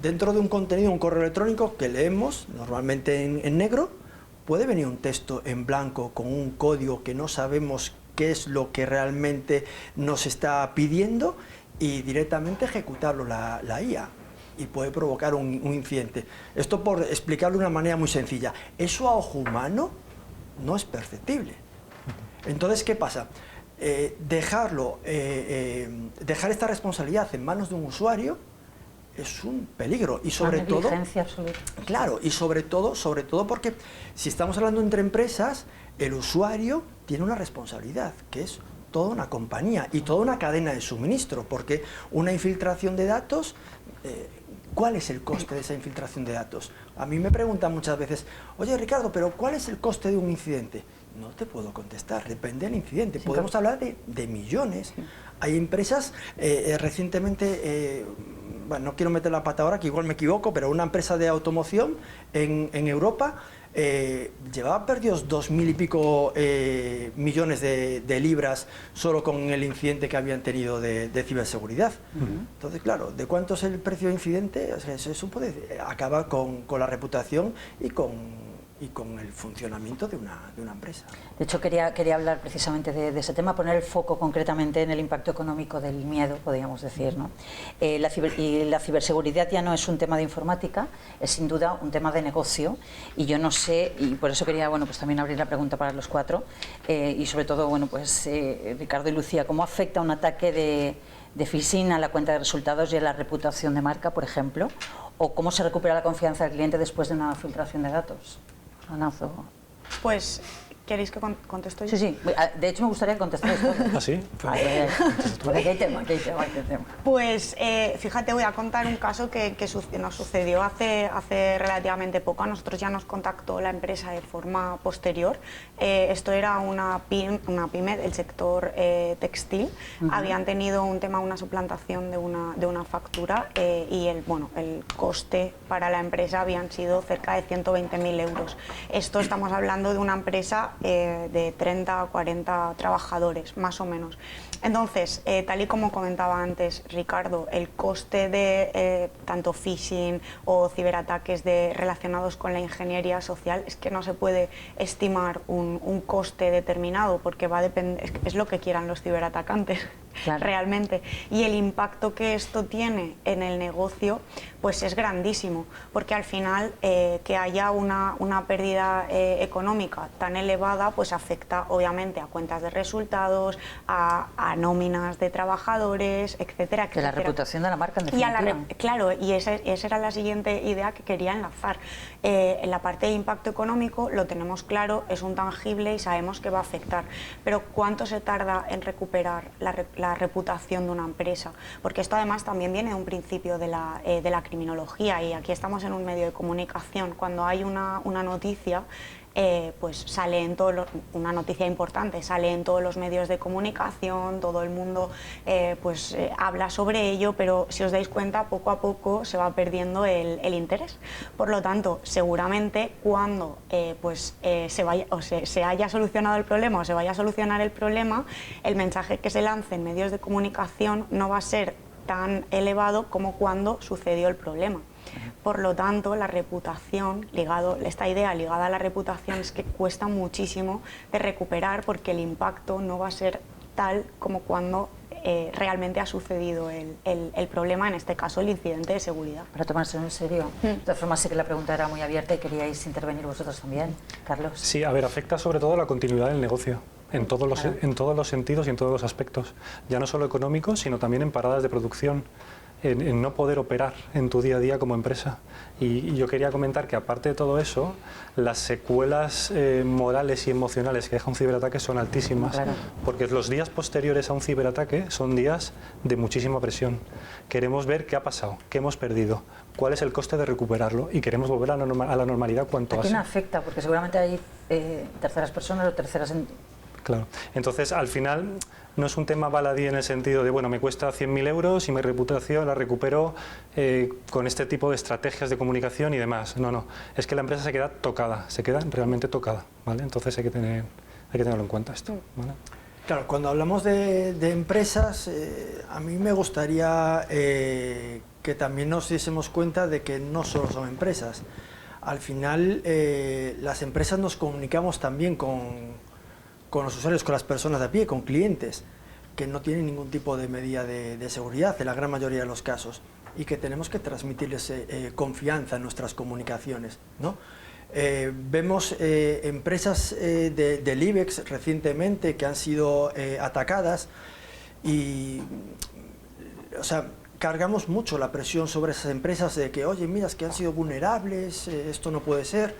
Dentro de un contenido, un correo electrónico que leemos, normalmente en negro, puede venir un texto en blanco con un código que no sabemos qué es lo que realmente nos está pidiendo y directamente ejecutarlo la IA y puede provocar un incidente. Esto por explicarlo de una manera muy sencilla. Eso a ojo humano no es perceptible. Entonces, ¿qué pasa? Dejar esta responsabilidad en manos de un usuario es un peligro y sobre todo, absoluta. Claro, y sobre todo porque si estamos hablando entre empresas, el usuario tiene una responsabilidad, que es toda una compañía y toda una cadena de suministro, porque una infiltración de datos, ¿cuál es el coste de esa infiltración de datos? A mí me preguntan muchas veces, oye Ricardo, pero ¿cuál es el coste de un incidente? No te puedo contestar, depende del incidente. Podemos hablar de millones. Hay empresas recientemente, bueno, no quiero meter la pata ahora, que igual me equivoco, pero una empresa de automoción en Europa llevaba perdidos 2.000 y pico millones de libras solo con el incidente que habían tenido de ciberseguridad. Entonces, claro, ¿de cuánto es el precio de incidente? O sea, eso puede acabar con la reputación y con el funcionamiento de una empresa. De hecho, quería hablar precisamente de ese tema, poner el foco concretamente en el impacto económico del miedo, podríamos decir, ¿no? La ciberseguridad ya no es un tema de informática, es sin duda un tema de negocio, y yo no sé, y por eso quería, bueno, pues también abrir la pregunta para los cuatro, y sobre todo, bueno, pues Ricardo y Lucía, ¿cómo afecta un ataque de phishing a la cuenta de resultados y a la reputación de marca, por ejemplo? ¿O cómo se recupera la confianza del cliente después de una filtración de datos? Anazo. Pues, ¿queréis que conteste yo? Sí, sí. De hecho, me gustaría que contestarais todos. ¿Ah, sí? Porque hay tema. Pues, fíjate, voy a contar un caso que nos sucedió hace relativamente poco. A nosotros ya nos contactó la empresa de forma posterior. Esto era una pyme del sector textil. Habían tenido un tema, una suplantación de una factura y el coste para la empresa habían sido cerca de 120.000 euros. Esto estamos hablando de una empresa de 30 o 40 trabajadores, más o menos. Entonces, tal y como comentaba antes Ricardo, el coste de tanto phishing o ciberataques relacionados con la ingeniería social es que no se puede estimar un coste determinado porque va a depender, es lo que quieran los ciberatacantes. Claro. Realmente, y el impacto que esto tiene en el negocio pues es grandísimo, porque al final que haya una pérdida económica tan elevada pues afecta obviamente a cuentas de resultados, a nóminas de trabajadores, etcétera, de la reputación de la marca, en definitiva. Claro, y esa era la siguiente idea que quería enlazar. En la parte de impacto económico lo tenemos claro, es un tangible y sabemos que va a afectar, pero ¿cuánto se tarda en recuperar la reputación de una empresa? Porque esto además también viene de un principio de la criminología, y aquí estamos en un medio de comunicación. Cuando hay una noticia, pues sale en una noticia importante, sale en todos los medios de comunicación, todo el mundo habla sobre ello, pero si os dais cuenta, poco a poco se va perdiendo el interés. Por lo tanto, seguramente cuando se haya solucionado el problema o se vaya a solucionar el problema, el mensaje que se lance en medios de comunicación no va a ser tan elevado como cuando sucedió el problema. Por lo tanto, la reputación, esta idea ligada a la reputación es que cuesta muchísimo de recuperar, porque el impacto no va a ser tal como cuando realmente ha sucedido el problema, en este caso el incidente de seguridad. Para tomárselo en serio. De todas formas, sé que la pregunta era muy abierta y queríais intervenir vosotros también. Carlos. Sí, a ver, afecta sobre todo a la continuidad del negocio. en todos los sentidos y en todos los aspectos, ya no solo económicos, sino también en paradas de producción, en no poder operar en tu día a día como empresa. Y yo quería comentar que aparte de todo eso, las secuelas morales y emocionales que deja un ciberataque son altísimas, claro, porque los días posteriores a un ciberataque son días de muchísima presión. Queremos ver qué ha pasado, qué hemos perdido, cuál es el coste de recuperarlo y queremos volver a la normalidad cuanto antes. ¿A quién afecta? Porque seguramente hay terceras personas o terceras... Claro, entonces al final no es un tema baladí en el sentido de, bueno, me cuesta 100.000 euros y mi reputación la recupero con este tipo de estrategias de comunicación y demás. No, es que la empresa se queda tocada, se queda realmente tocada, ¿vale? Entonces hay que tenerlo en cuenta esto, ¿vale? Claro, cuando hablamos de empresas, a mí me gustaría que también nos diésemos cuenta de que no solo son empresas. Al final, las empresas nos comunicamos también con los usuarios, con las personas de a pie, con clientes que no tienen ningún tipo de medida de seguridad en la gran mayoría de los casos y que tenemos que transmitirles confianza en nuestras comunicaciones, ¿no? Vemos empresas del IBEX recientemente que han sido atacadas y, o sea, cargamos mucho la presión sobre esas empresas de que, oye, mira, es que han sido vulnerables, esto no puede ser.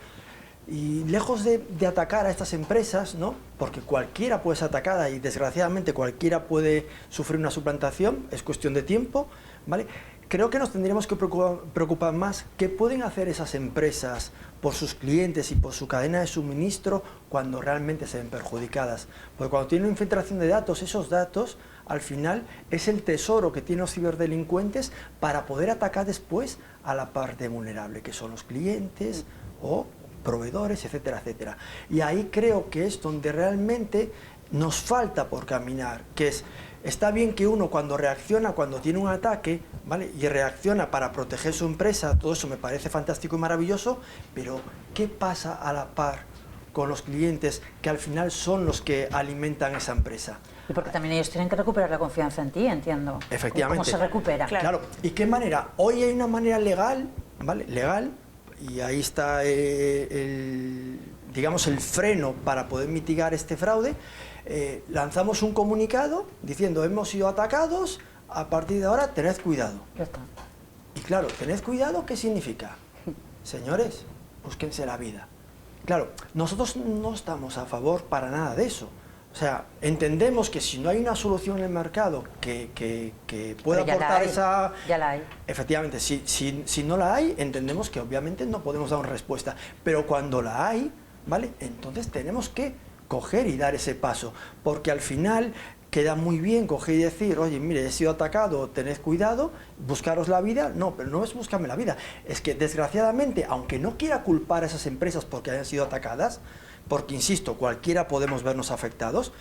Y lejos de atacar a estas empresas, ¿no? Porque cualquiera puede ser atacada y desgraciadamente cualquiera puede sufrir una suplantación, es cuestión de tiempo, ¿vale? Creo que nos tendríamos que preocupar más qué pueden hacer esas empresas por sus clientes y por su cadena de suministro cuando realmente se ven perjudicadas. Porque cuando tienen una infiltración de datos, esos datos al final es el tesoro que tienen los ciberdelincuentes para poder atacar después a la parte vulnerable, que son los clientes o proveedores, etcétera, etcétera. Y ahí creo que es donde realmente nos falta por caminar, que es, está bien que uno cuando reacciona, cuando tiene un ataque, ¿vale? Y reacciona para proteger su empresa, todo eso me parece fantástico y maravilloso, pero ¿qué pasa a la par con los clientes que al final son los que alimentan esa empresa? Y porque también ellos tienen que recuperar la confianza en ti, entiendo. Efectivamente. ¿Cómo se recupera? Claro. ¿Y qué manera? Hoy hay una manera legal, ¿vale? Legal, y ahí está digamos el freno para poder mitigar este fraude. Lanzamos un comunicado diciendo hemos sido atacados, a partir de ahora tened cuidado. Ya está. Y claro, tened cuidado, ¿qué significa? Señores, búsquense la vida. Claro, nosotros no estamos a favor para nada de eso. O sea, entendemos que si no hay una solución en el mercado que pueda aportar esa... Ya la hay. Efectivamente, si no la hay, entendemos que obviamente no podemos dar una respuesta. Pero cuando la hay, ¿vale? Entonces tenemos que coger y dar ese paso. Porque al final queda muy bien coger y decir, oye, mire, he sido atacado, tened cuidado, buscaros la vida. No, pero no es buscarme la vida. Es que desgraciadamente, aunque no quiera culpar a esas empresas porque hayan sido atacadas, porque, insisto, cualquiera podemos vernos afectados,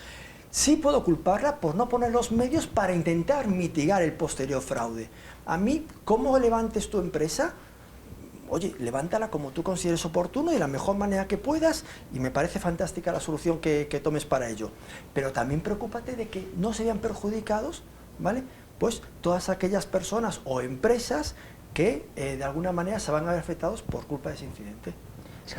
sí puedo culparla por no poner los medios para intentar mitigar el posterior fraude. A mí, ¿cómo levantes tu empresa? Oye, levántala como tú consideres oportuno y de la mejor manera que puedas, y me parece fantástica la solución que tomes para ello. Pero también preocúpate de que no se vean perjudicados, ¿vale? Pues todas aquellas personas o empresas que de alguna manera se van a ver afectados por culpa de ese incidente.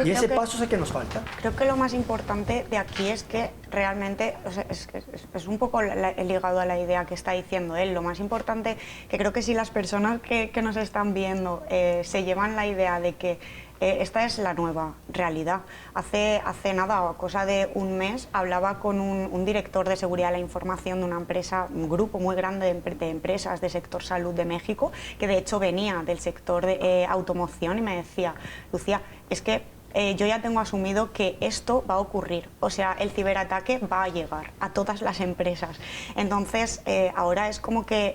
Y ese paso es el que nos falta. Creo que lo más importante de aquí es que realmente, o sea, es un poco ligado a la idea que está diciendo él, lo más importante, que creo que si las personas que nos están viendo se llevan la idea de que esta es la nueva realidad. Hace nada, cosa de un mes, hablaba con un director de seguridad de la información de una empresa, un grupo muy grande de empresas del sector salud de México, que de hecho venía del sector de automoción, y me decía, Lucía, es que yo ya tengo asumido que esto va a ocurrir, o sea, el ciberataque va a llegar a todas las empresas. Entonces, ahora es como que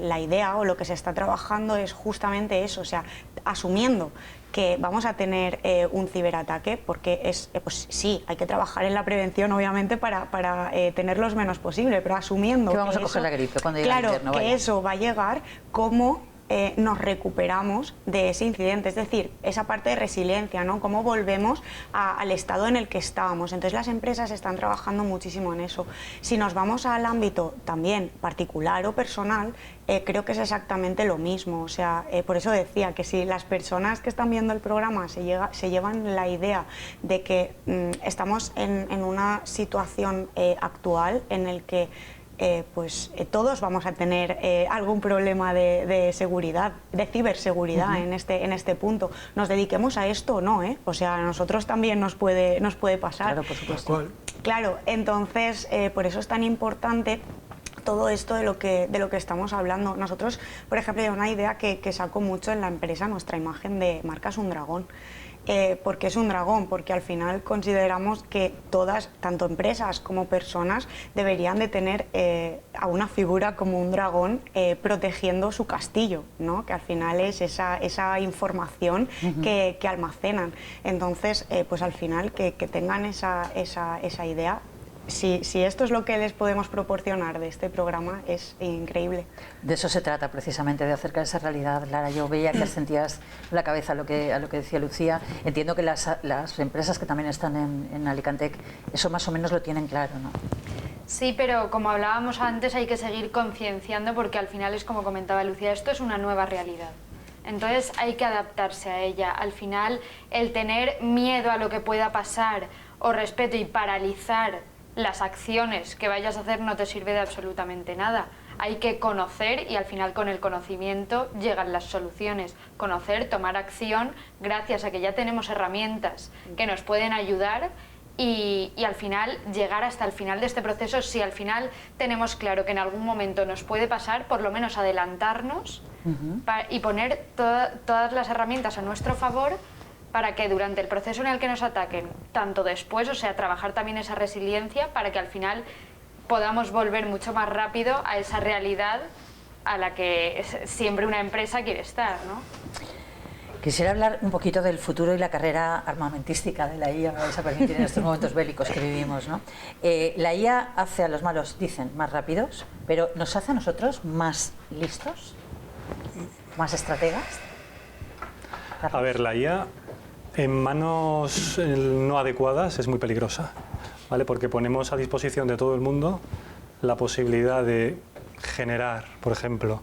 la idea o lo que se está trabajando es justamente eso, o sea, asumiendo que vamos a tener un ciberataque, porque pues sí, hay que trabajar en la prevención, obviamente, para tener los menos posible, pero asumiendo que vamos a coger la gripe cuando llegue claro, el invierno, que eso va a llegar, ¿cómo nos recuperamos de ese incidente, es decir, esa parte de resiliencia, ¿no? Cómo volvemos al estado en el que estábamos. Entonces las empresas están trabajando muchísimo en eso. Si nos vamos al ámbito también particular o personal, creo que es exactamente lo mismo. O sea, por eso decía que si las personas que están viendo el programa se llevan la idea de que estamos en una situación actual en el que todos vamos a tener algún problema de seguridad, de ciberseguridad en este punto. Nos dediquemos a esto o no, o sea, a nosotros también nos puede pasar. Claro, por supuesto. Claro, entonces por eso es tan importante todo esto de lo que estamos hablando. Nosotros, por ejemplo, hay una idea que saco mucho en la empresa, nuestra imagen de marca es un dragón. ¿Por qué es un dragón? Porque al final consideramos que todas, tanto empresas como personas, deberían de tener a una figura como un dragón protegiendo su castillo, ¿no? Que al final es esa información que almacenan. Entonces, pues al final que tengan esa idea. Si esto es lo que les podemos proporcionar de este programa, es increíble. De eso se trata precisamente, de acercar esa realidad. Lara, yo veía que sentías la cabeza a lo que decía Lucía. Entiendo que las empresas que también están en Alicantec, eso más o menos lo tienen claro, ¿no? Sí, pero como hablábamos antes, hay que seguir concienciando porque al final es como comentaba Lucía, esto es una nueva realidad. Entonces hay que adaptarse a ella. Al final, el tener miedo a lo que pueda pasar o respeto y paralizar las acciones que vayas a hacer no te sirve de absolutamente nada. Hay que conocer y al final con el conocimiento llegan las soluciones. Conocer, tomar acción, gracias a que ya tenemos herramientas que nos pueden ayudar y al final llegar hasta el final de este proceso. Si al final tenemos claro que en algún momento nos puede pasar, por lo menos adelantarnos y poner todas las herramientas a nuestro favor para que durante el proceso en el que nos ataquen, tanto después, o sea, trabajar también esa resiliencia para que al final podamos volver mucho más rápido a esa realidad a la que siempre una empresa quiere estar, ¿no? Quisiera hablar un poquito del futuro y la carrera armamentística de la IA, me vais a permitir, en estos momentos bélicos que vivimos, ¿no? La IA hace a los malos, dicen, más rápidos, pero ¿nos hace a nosotros más listos? ¿Más estrategas? A ver, la IA en manos no adecuadas es muy peligrosa, ¿vale? Porque ponemos a disposición de todo el mundo la posibilidad de generar, por ejemplo,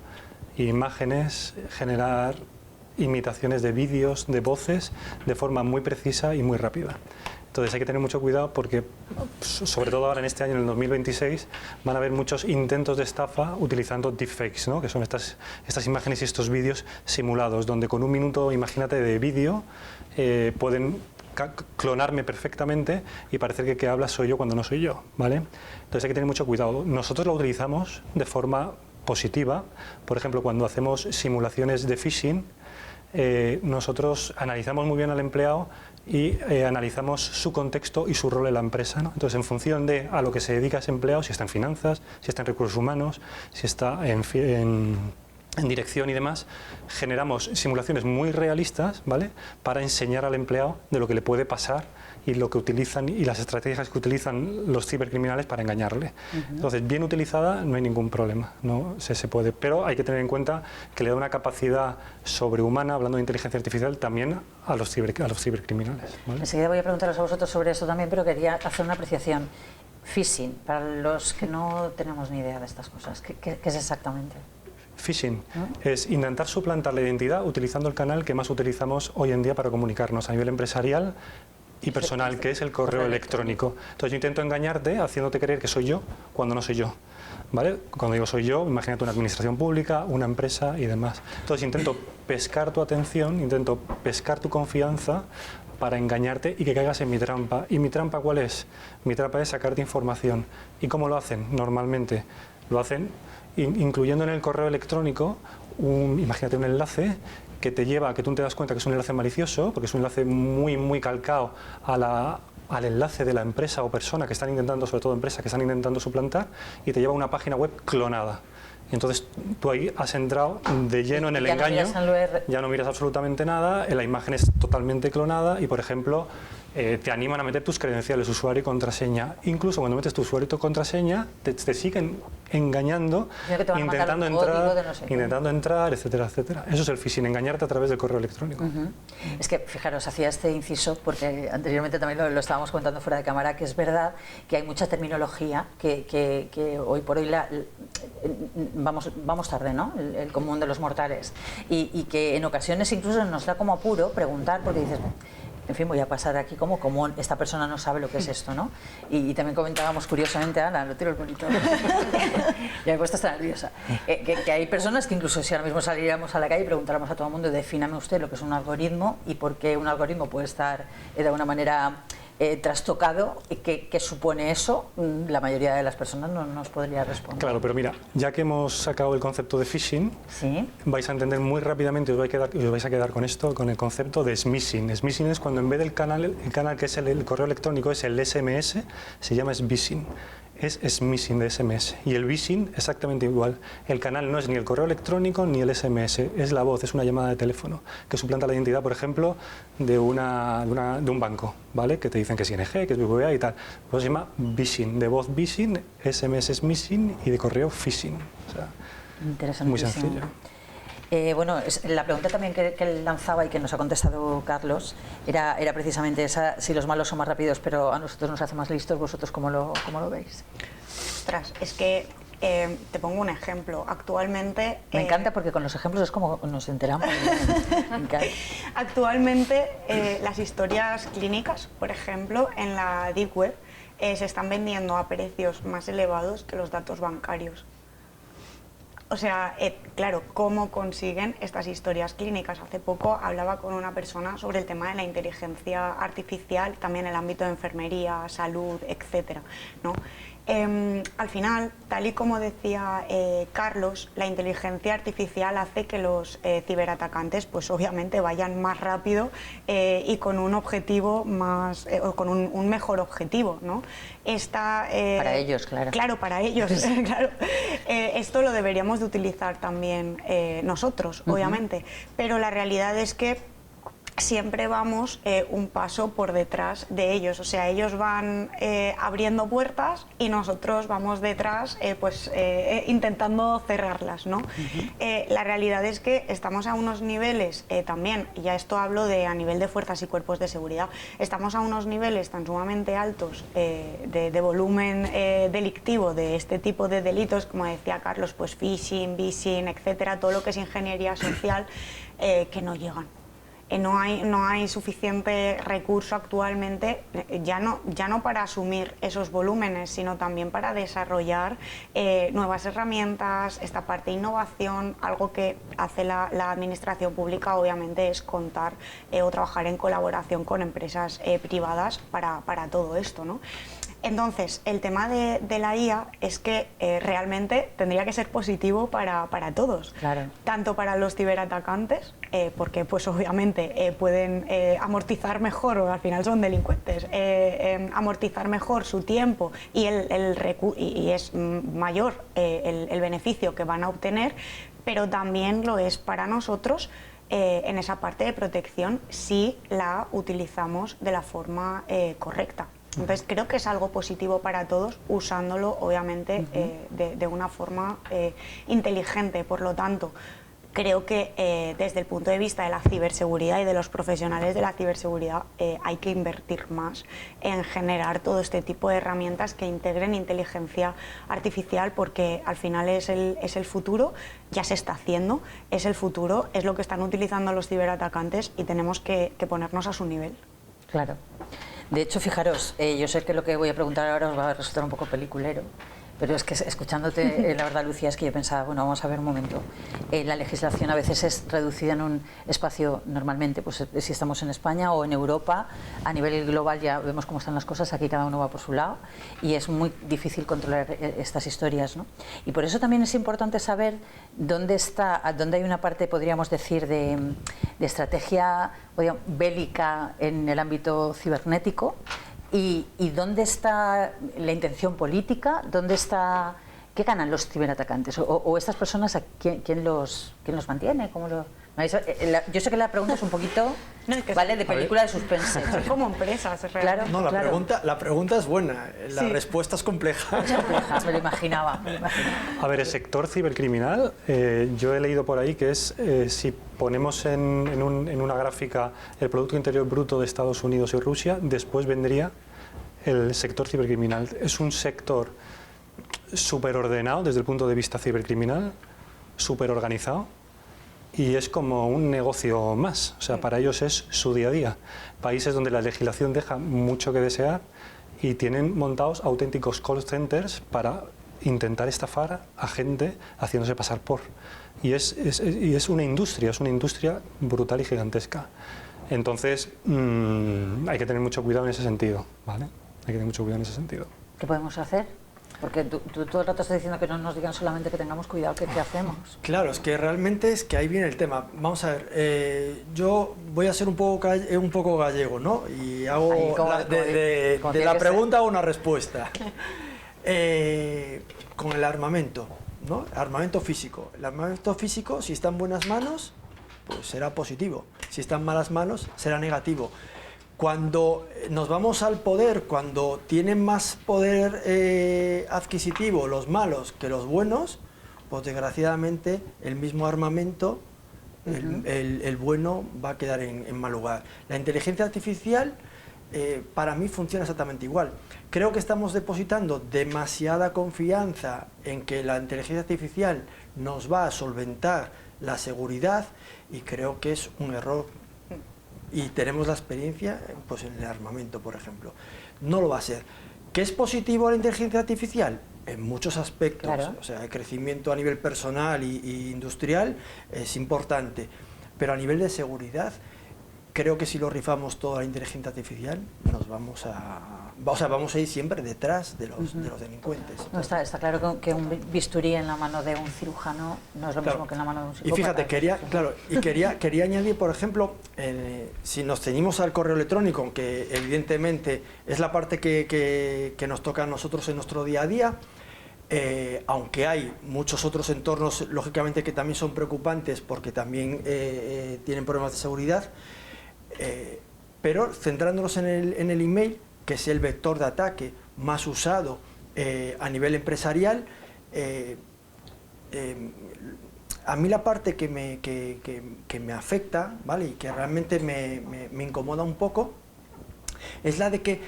imágenes, generar imitaciones de vídeos, de voces, de forma muy precisa y muy rápida. Entonces hay que tener mucho cuidado porque, sobre todo ahora en este año, en el 2026, van a haber muchos intentos de estafa utilizando deepfakes, ¿no? Que son estas imágenes y estos vídeos simulados, donde con un minuto, imagínate, de vídeo, pueden clonarme perfectamente y parecer que habla soy yo cuando no soy yo, ¿vale? Entonces hay que tener mucho cuidado. Nosotros lo utilizamos de forma positiva, por ejemplo, cuando hacemos simulaciones de phishing, nosotros analizamos muy bien al empleado y analizamos su contexto y su rol en la empresa, ¿no? Entonces, en función de a lo que se dedica ese empleado, si está en finanzas, si está en recursos humanos, si está en dirección y demás, generamos simulaciones muy realistas, ¿vale? Para enseñar al empleado de lo que le puede pasar y lo que utilizan y las estrategias que utilizan los cibercriminales para engañarle. Entonces, bien utilizada no hay ningún problema, no se puede, pero hay que tener en cuenta que le da una capacidad sobrehumana, hablando de inteligencia artificial, también a los cibercriminales, ¿vale? Enseguida voy a preguntaros a vosotros sobre eso también, pero quería hacer una apreciación. Phishing, para los que no tenemos ni idea de estas cosas, ¿qué es exactamente? Phishing es intentar suplantar la identidad utilizando el canal que más utilizamos hoy en día para comunicarnos a nivel empresarial y personal, que es el correo electrónico. Entonces yo intento engañarte haciéndote creer que soy yo cuando no soy yo, ¿vale? Cuando digo soy yo, imagínate una administración pública, una empresa y demás. Entonces intento pescar tu atención, intento pescar tu confianza para engañarte y que caigas en mi trampa. ¿Y mi trampa cuál es? Mi trampa es sacarte información. ¿Y cómo lo hacen? Normalmente lo hacen incluyendo en el correo electrónico, imagínate un enlace que te lleva a que tú te das cuenta que es un enlace malicioso, porque es un enlace muy calcado al enlace de la empresa o persona que están intentando, sobre todo empresas que están intentando suplantar, y te lleva a una página web clonada. Y entonces tú ahí has entrado de lleno en el engaño, ya no miras absolutamente nada, la imagen es totalmente clonada y, por ejemplo, te animan a meter tus credenciales, usuario y contraseña. Incluso cuando metes tu usuario y tu contraseña, te siguen engañando, intentando entrar, etcétera, etcétera. Eso es el phishing, engañarte a través del correo electrónico. Es que, fijaros, hacía este inciso porque anteriormente también lo estábamos comentando fuera de cámara, que es verdad que hay mucha terminología que hoy por hoy vamos tarde, ¿no? El común de los mortales. Y que en ocasiones incluso nos da como apuro preguntar, porque dices, en fin, voy a pasar aquí como esta persona no sabe lo que es esto, ¿no? Y también comentábamos curiosamente, Ana, lo tiro el monitor, ya me he puesto hasta nerviosa, que hay personas que incluso si ahora mismo saliéramos a la calle y preguntáramos a todo el mundo, defíname usted lo que es un algoritmo y por qué un algoritmo puede estar de alguna manera trastocado, ¿qué supone eso? La mayoría de las personas no nos podría responder. Claro, pero mira, ya que hemos sacado el concepto de phishing, ¿sí? Vais a entender muy rápidamente, os vais a quedar con esto, con el concepto de smishing. Smishing es cuando en vez del canal que es el correo electrónico es el SMS, se llama smishing. Es smishing de SMS. Y el phishing exactamente igual. El canal no es ni el correo electrónico ni el SMS, es la voz, es una llamada de teléfono que suplanta la identidad, por ejemplo, de un banco, ¿vale? Que te dicen que es ING, que es BBVA y tal. Pues se llama phishing, de voz phishing, SMS smishing y de correo phishing. O sea, muy sencillo. Bueno, la pregunta también que él lanzaba y que nos ha contestado Carlos era precisamente esa, si los malos son más rápidos pero a nosotros nos hace más listos, ¿vosotros cómo lo veis? Ostras, es que te pongo un ejemplo. Actualmente... Me encanta porque con los ejemplos es como nos enteramos. Me encanta. Actualmente las historias clínicas, por ejemplo, en la Deep Web se están vendiendo a precios más elevados que los datos bancarios. O sea, claro, ¿cómo consiguen estas historias clínicas? Hace poco hablaba con una persona sobre el tema de la inteligencia artificial, también en el ámbito de enfermería, salud, etcétera, ¿no? Al final, tal y como decía Carlos, la inteligencia artificial hace que los ciberatacantes, pues obviamente vayan más rápido y con un objetivo más, o con un mejor objetivo, ¿no? Para ellos, claro. Claro, para ellos, claro. Esto lo deberíamos de utilizar también nosotros, obviamente, pero la realidad es que siempre vamos un paso por detrás de ellos, o sea, ellos van abriendo puertas y nosotros vamos detrás intentando cerrarlas, ¿no? La realidad es que estamos a unos niveles también, y ya esto hablo a nivel de fuerzas y cuerpos de seguridad, estamos a unos niveles tan sumamente altos de volumen delictivo de este tipo de delitos, como decía Carlos, pues phishing, vishing, etcétera, todo lo que es ingeniería social, que no llegan. No hay suficiente recurso actualmente, ya no para asumir esos volúmenes, sino también para desarrollar nuevas herramientas, esta parte de innovación. Algo que hace la administración pública obviamente es contar o trabajar en colaboración con empresas privadas para todo esto, ¿no? Entonces, el tema de la IA es que realmente tendría que ser positivo para todos, claro. Tanto para los ciberatacantes, porque pues obviamente pueden amortizar mejor, o al final son delincuentes, amortizar mejor su tiempo y es mayor el beneficio que van a obtener, pero también lo es para nosotros en esa parte de protección si la utilizamos de la forma correcta. Entonces creo que es algo positivo para todos, usándolo obviamente de una forma inteligente. Por lo tanto, creo que desde el punto de vista de la ciberseguridad y de los profesionales de la ciberseguridad hay que invertir más en generar todo este tipo de herramientas que integren inteligencia artificial, porque al final es el futuro, ya se está haciendo, es el futuro, es lo que están utilizando los ciberatacantes y tenemos que ponernos a su nivel. Claro. De hecho, fijaros, yo sé que lo que voy a preguntar ahora os va a resultar un poco peliculero, pero es que escuchándote, la verdad, Lucía, es que yo pensaba, bueno, vamos a ver un momento. La legislación a veces es reducida en un espacio, normalmente, pues si estamos en España o en Europa, a nivel global ya vemos cómo están las cosas, aquí cada uno va por su lado y es muy difícil controlar estas historias, ¿no? Y por eso también es importante saber dónde hay una parte, podríamos decir, de estrategia bélica en el ámbito cibernético. ¿Y dónde está la intención política? ¿Qué ganan los ciberatacantes? ¿O estas personas, quién los mantiene? Yo sé que la pregunta es un poquito, No, es que ¿vale? De película de suspense. Son como empresas, Claro, realmente. No, claro. la pregunta es buena, la Sí. respuesta es compleja. Me lo imaginaba. A ver, el sector cibercriminal, yo he leído por ahí que es, si ponemos en una gráfica el Producto Interior Bruto de Estados Unidos y Rusia, después vendría el sector cibercriminal. Es un sector súper ordenado desde el punto de vista cibercriminal, súper organizado, y es como un negocio más. O sea, para ellos es su día a día. Países donde la legislación deja mucho que desear y tienen montados auténticos call centers para intentar estafar a gente haciéndose pasar por. Y es una industria brutal y gigantesca. Entonces, hay que tener mucho cuidado en ese sentido, ¿vale? Hay que tener mucho cuidado en ese sentido. ¿Qué podemos hacer? Porque tú todo el rato estás diciendo que no nos digan solamente que tengamos cuidado, ¿qué hacemos? Claro, es que realmente es que ahí viene el tema. Vamos a ver, yo voy a ser un poco gallego, ¿no? Y hago Ahí, como de tiene la que pregunta hago una respuesta. Con el armamento, ¿no? Armamento físico. El armamento físico, si está en buenas manos, pues será positivo. Si está en malas manos, será negativo. Cuando nos vamos al poder, cuando tienen más poder adquisitivo los malos que los buenos, pues desgraciadamente el mismo armamento, el bueno, va a quedar en mal lugar. La inteligencia artificial para mí funciona exactamente igual. Creo que estamos depositando demasiada confianza en que la inteligencia artificial nos va a solventar la seguridad y creo que es un error. Y tenemos la experiencia pues, en el armamento, por ejemplo. No lo va a ser. ¿Qué es positivo a la inteligencia artificial? En muchos aspectos. Claro. O sea, el crecimiento a nivel personal y industrial es importante. Pero a nivel de seguridad, creo que si lo rifamos toda la inteligencia artificial, nos vamos a ir siempre detrás de los delincuentes. No, está claro que un bisturí en la mano de un cirujano no es lo mismo que en la mano de un Y psicópata. fíjate, quería añadir, por ejemplo, si nos ceñimos al correo electrónico, que evidentemente es la parte que nos toca a nosotros en nuestro día a día, aunque hay muchos otros entornos, lógicamente, que también son preocupantes porque también tienen problemas de seguridad, pero centrándonos en el email, que es el vector de ataque más usado a nivel empresarial, a mí la parte que me afecta, ¿vale? Y que realmente me incomoda un poco, es la de que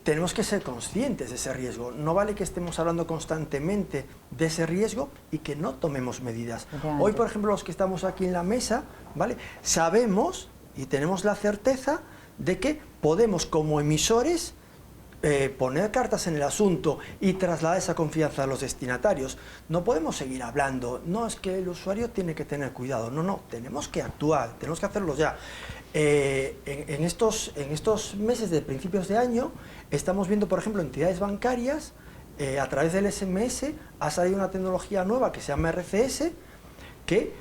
tenemos que ser conscientes de ese riesgo. No vale que estemos hablando constantemente de ese riesgo y que no tomemos medidas. Hoy, por ejemplo, los que estamos aquí en la mesa, ¿vale? Sabemos y tenemos la certeza de que podemos, como emisores, poner cartas en el asunto y trasladar esa confianza a los destinatarios. No podemos seguir hablando, no, es que el usuario tiene que tener cuidado. No, tenemos que actuar, tenemos que hacerlo ya. En estos meses de principios de año estamos viendo, por ejemplo, entidades bancarias, a través del SMS ha salido una tecnología nueva que se llama RCS, que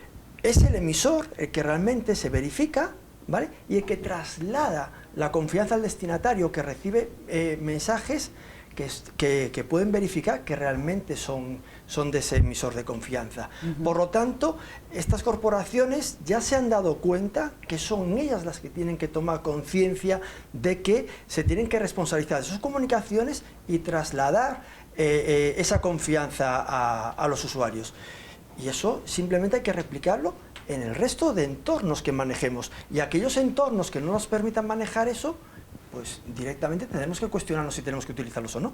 es el emisor el que realmente se verifica, ¿vale? Y el que traslada la confianza al destinatario, que recibe mensajes que pueden verificar que realmente son de ese emisor de confianza. Por lo tanto, estas corporaciones ya se han dado cuenta que son ellas las que tienen que tomar conciencia de que se tienen que responsabilizar de sus comunicaciones y trasladar esa confianza a los usuarios. Y eso simplemente hay que replicarlo en el resto de entornos que manejemos. Y aquellos entornos que no nos permitan manejar eso, pues directamente tendremos que cuestionarnos si tenemos que utilizarlos o no.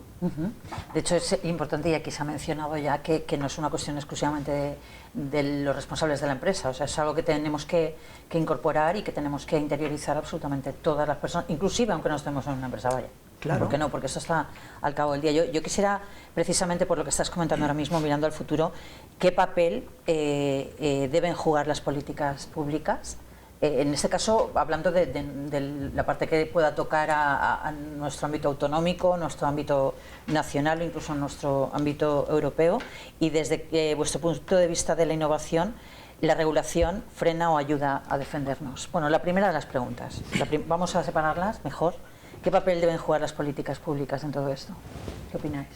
De hecho, es importante, y aquí se ha mencionado ya, que no es una cuestión exclusivamente de los responsables de la empresa. O sea, es algo que tenemos que incorporar y que tenemos que interiorizar absolutamente todas las personas, inclusive aunque no estemos en una empresa, vaya. Claro. ¿Por qué no? Porque eso está al cabo del día. Yo quisiera, precisamente por lo que estás comentando ahora mismo, mirando al futuro, ¿qué papel deben jugar las políticas públicas? En este caso, hablando de la parte que pueda tocar a nuestro ámbito autonómico, nuestro ámbito nacional o incluso nuestro ámbito europeo, y desde vuestro punto de vista de la innovación, ¿la regulación frena o ayuda a defendernos? Bueno, la primera de las preguntas, vamos a separarlas mejor. ¿Qué papel deben jugar las políticas públicas en todo esto? ¿Qué opináis?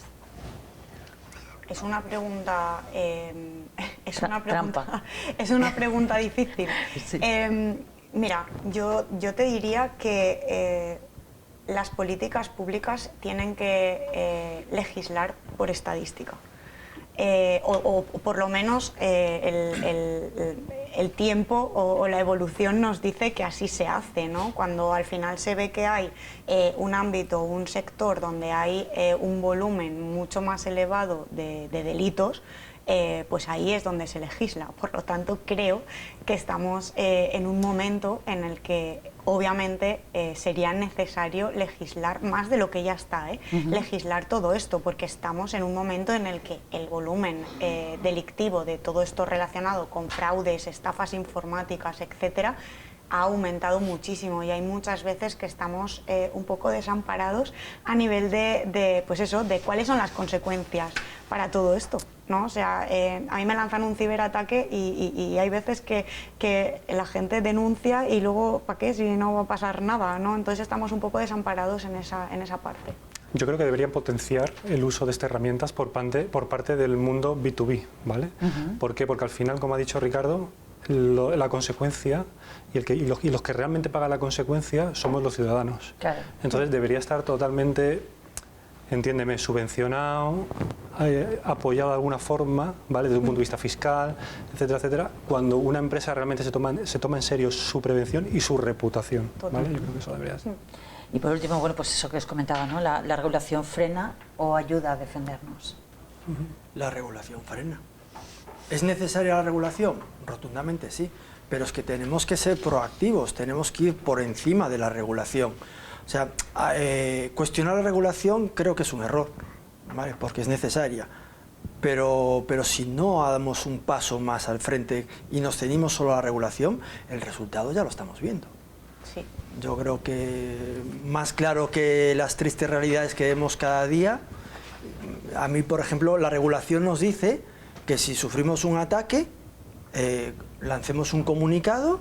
es una pregunta, Trampa. es una pregunta difícil. Sí. Mira, yo te diría que las políticas públicas tienen que legislar por estadística. O por lo menos el tiempo o la evolución nos dice que así se hace, ¿no? Cuando al final se ve que hay un ámbito, un sector donde hay un volumen mucho más elevado de delitos, pues ahí es donde se legisla. Por lo tanto, creo que estamos en un momento en el que obviamente sería necesario legislar más de lo que ya está, legislar todo esto, porque estamos en un momento en el que el volumen delictivo de todo esto relacionado con fraudes, estafas informáticas, etcétera, ha aumentado muchísimo y hay muchas veces que estamos un poco desamparados a nivel pues eso, de cuáles son las consecuencias para todo esto, ¿no? O sea, a mí me lanzan un ciberataque y hay veces que la gente denuncia y luego, ¿para qué? Si no va a pasar nada, ¿no? Entonces estamos un poco desamparados en esa parte. Yo creo que deberían potenciar el uso de estas herramientas por parte del mundo B2B, ¿vale? ¿Por qué? Porque al final, como ha dicho Ricardo, la consecuencia y los que realmente pagan la consecuencia somos los ciudadanos. Claro. Entonces debería estar totalmente, entiéndeme, subvencionado, apoyado de alguna forma, ¿vale? Desde un punto de vista fiscal, etcétera, etcétera, cuando una empresa realmente se toma en serio su prevención y su reputación, ¿vale? Yo creo que eso debería ser. Y por último, bueno, pues eso que os comentaba, ¿no? La regulación frena o ayuda a defendernos. La regulación frena. ¿Es necesaria la regulación? Rotundamente sí, pero es que tenemos que ser proactivos, tenemos que ir por encima de la regulación. O sea, cuestionar la regulación creo que es un error, ¿vale? Porque es necesaria, pero si no damos un paso más al frente y nos ceñimos solo a la regulación, el resultado ya lo estamos viendo. Sí. Yo creo que más claro que las tristes realidades que vemos cada día, a mí, por ejemplo, la regulación nos dice que si sufrimos un ataque, lancemos un comunicado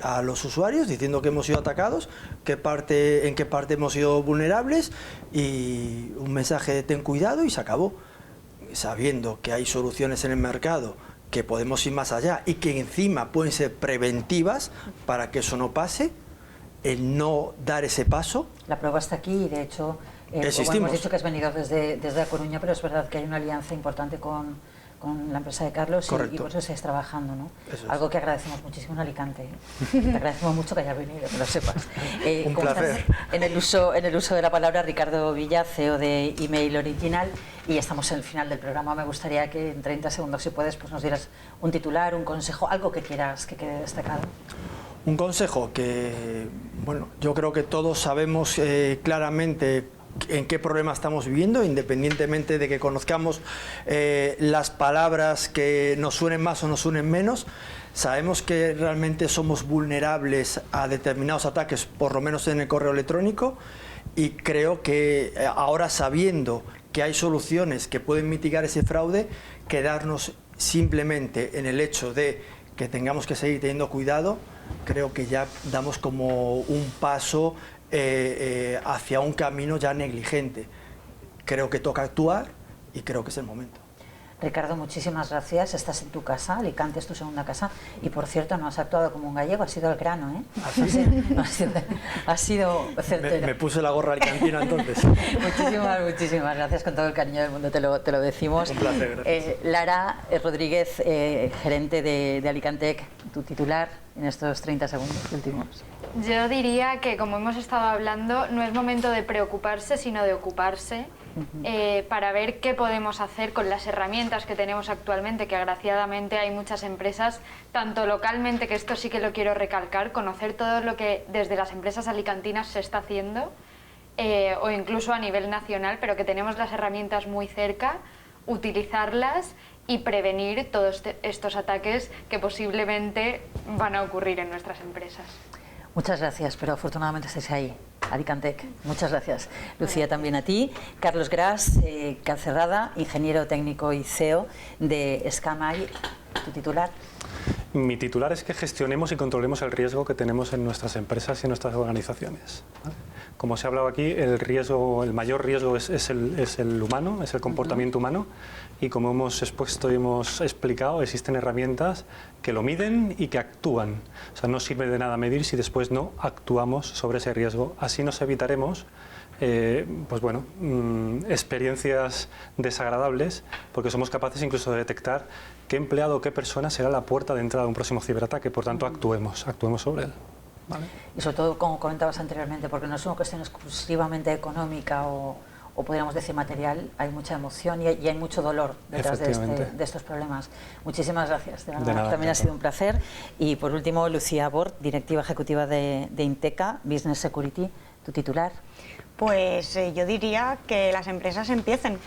a los usuarios diciendo que hemos sido atacados, en qué parte hemos sido vulnerables y un mensaje de ten cuidado y se acabó. Sabiendo que hay soluciones en el mercado que podemos ir más allá y que encima pueden ser preventivas para que eso no pase, el no dar ese paso. La prueba está aquí y de hecho, como hemos dicho que has venido desde A Coruña, pero es verdad que hay una alianza importante con la empresa de Carlos y por eso estáis trabajando, ¿no? Algo que agradecemos muchísimo en Alicante. Te agradecemos mucho que hayas venido, que lo sepas. Un placer. En el uso de la palabra, Ricardo Villa, CEO de Email Original, y estamos en el final del programa. Me gustaría que en 30 segundos, si puedes, pues nos dieras un titular, un consejo, algo que quieras que quede destacado. Un consejo que, bueno, yo creo que todos sabemos claramente en qué problema estamos viviendo, independientemente de que conozcamos las palabras que nos suenen más o nos suenen menos. Sabemos que realmente somos vulnerables a determinados ataques, por lo menos en el correo electrónico, y creo que ahora, sabiendo que hay soluciones que pueden mitigar ese fraude, quedarnos simplemente en el hecho de que tengamos que seguir teniendo cuidado, creo que ya damos como un paso hacia un camino ya negligente. Creo que toca actuar y creo que es el momento. Ricardo, muchísimas gracias. Estás en tu casa, Alicante es tu segunda casa y, por cierto, no has actuado como un gallego, has sido al grano, ¿eh? Ha sido certero. Me puse la gorra alicantina entonces. Muchísimas gracias, con todo el cariño del mundo te lo decimos. Un placer, gracias. Lara Rodríguez, gerente de Alicantec, tu titular en estos 30 segundos últimos. Yo diría que, como hemos estado hablando, no es momento de preocuparse, sino de ocuparse, para ver qué podemos hacer con las herramientas que tenemos actualmente, que agraciadamente hay muchas empresas, tanto localmente, que esto sí que lo quiero recalcar, conocer todo lo que desde las empresas alicantinas se está haciendo, o incluso a nivel nacional, pero que tenemos las herramientas muy cerca, utilizarlas y prevenir todos estos ataques que posiblemente van a ocurrir en nuestras empresas. Muchas gracias, pero afortunadamente estáis ahí, Alicantec. Muchas gracias. Lucía, también a ti. Carlos Gras, Calcerrada, ingeniero técnico y CEO de Scamai. ¿Tu titular? Mi titular es que gestionemos y controlemos el riesgo que tenemos en nuestras empresas y en nuestras organizaciones, ¿vale? Como se ha hablado aquí, el mayor riesgo es el humano, es el comportamiento humano, y como hemos expuesto y hemos explicado, existen herramientas que lo miden y que actúan. O sea, no sirve de nada medir si después no actuamos sobre ese riesgo. Así nos evitaremos pues bueno, experiencias desagradables, porque somos capaces incluso de detectar qué empleado o qué persona será la puerta de entrada de un próximo ciberataque. Por tanto, actuemos sobre él. ¿Vale? Y sobre todo, como comentabas anteriormente, porque no es una cuestión exclusivamente económica o podríamos decir material, hay mucha emoción y hay mucho dolor detrás de estos problemas. Muchísimas gracias, de verdad. De nada, también ha sido un placer. Y por último, Lucía Bort, directiva ejecutiva de Inteca Business Security, tu titular. Pues yo diría que las empresas empiecen,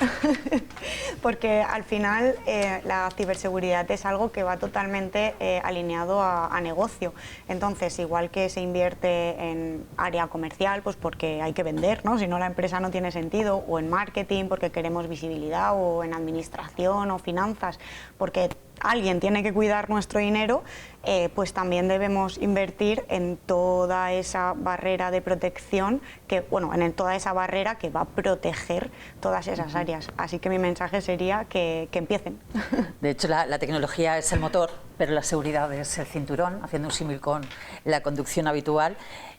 porque al final la ciberseguridad es algo que va totalmente alineado a negocio. Entonces, igual que se invierte en área comercial, pues porque hay que vender, ¿no? Si no, la empresa no tiene sentido, o en marketing porque queremos visibilidad, o en administración o finanzas, porque alguien tiene que cuidar nuestro dinero, pues también debemos invertir en toda esa barrera de protección, en toda esa barrera que va a proteger todas esas áreas. Así que mi mensaje sería que empiecen. De hecho, la tecnología es el motor, pero la seguridad es el cinturón, haciendo un símil con la conducción habitual.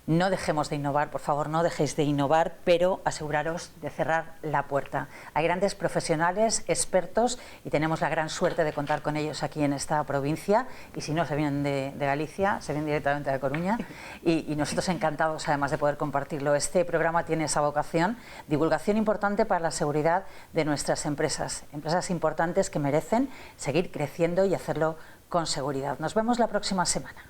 No dejemos de innovar, por favor, no dejéis de innovar, pero aseguraros de cerrar la puerta. Hay grandes profesionales, expertos, y tenemos la gran suerte de contar con ellos aquí en esta provincia, y si no, se vienen de Galicia, se vienen directamente de Coruña, y nosotros encantados además de poder compartirlo. Este programa tiene esa vocación, divulgación importante para la seguridad de nuestras empresas importantes que merecen seguir creciendo y hacerlo con seguridad. Nos vemos la próxima semana.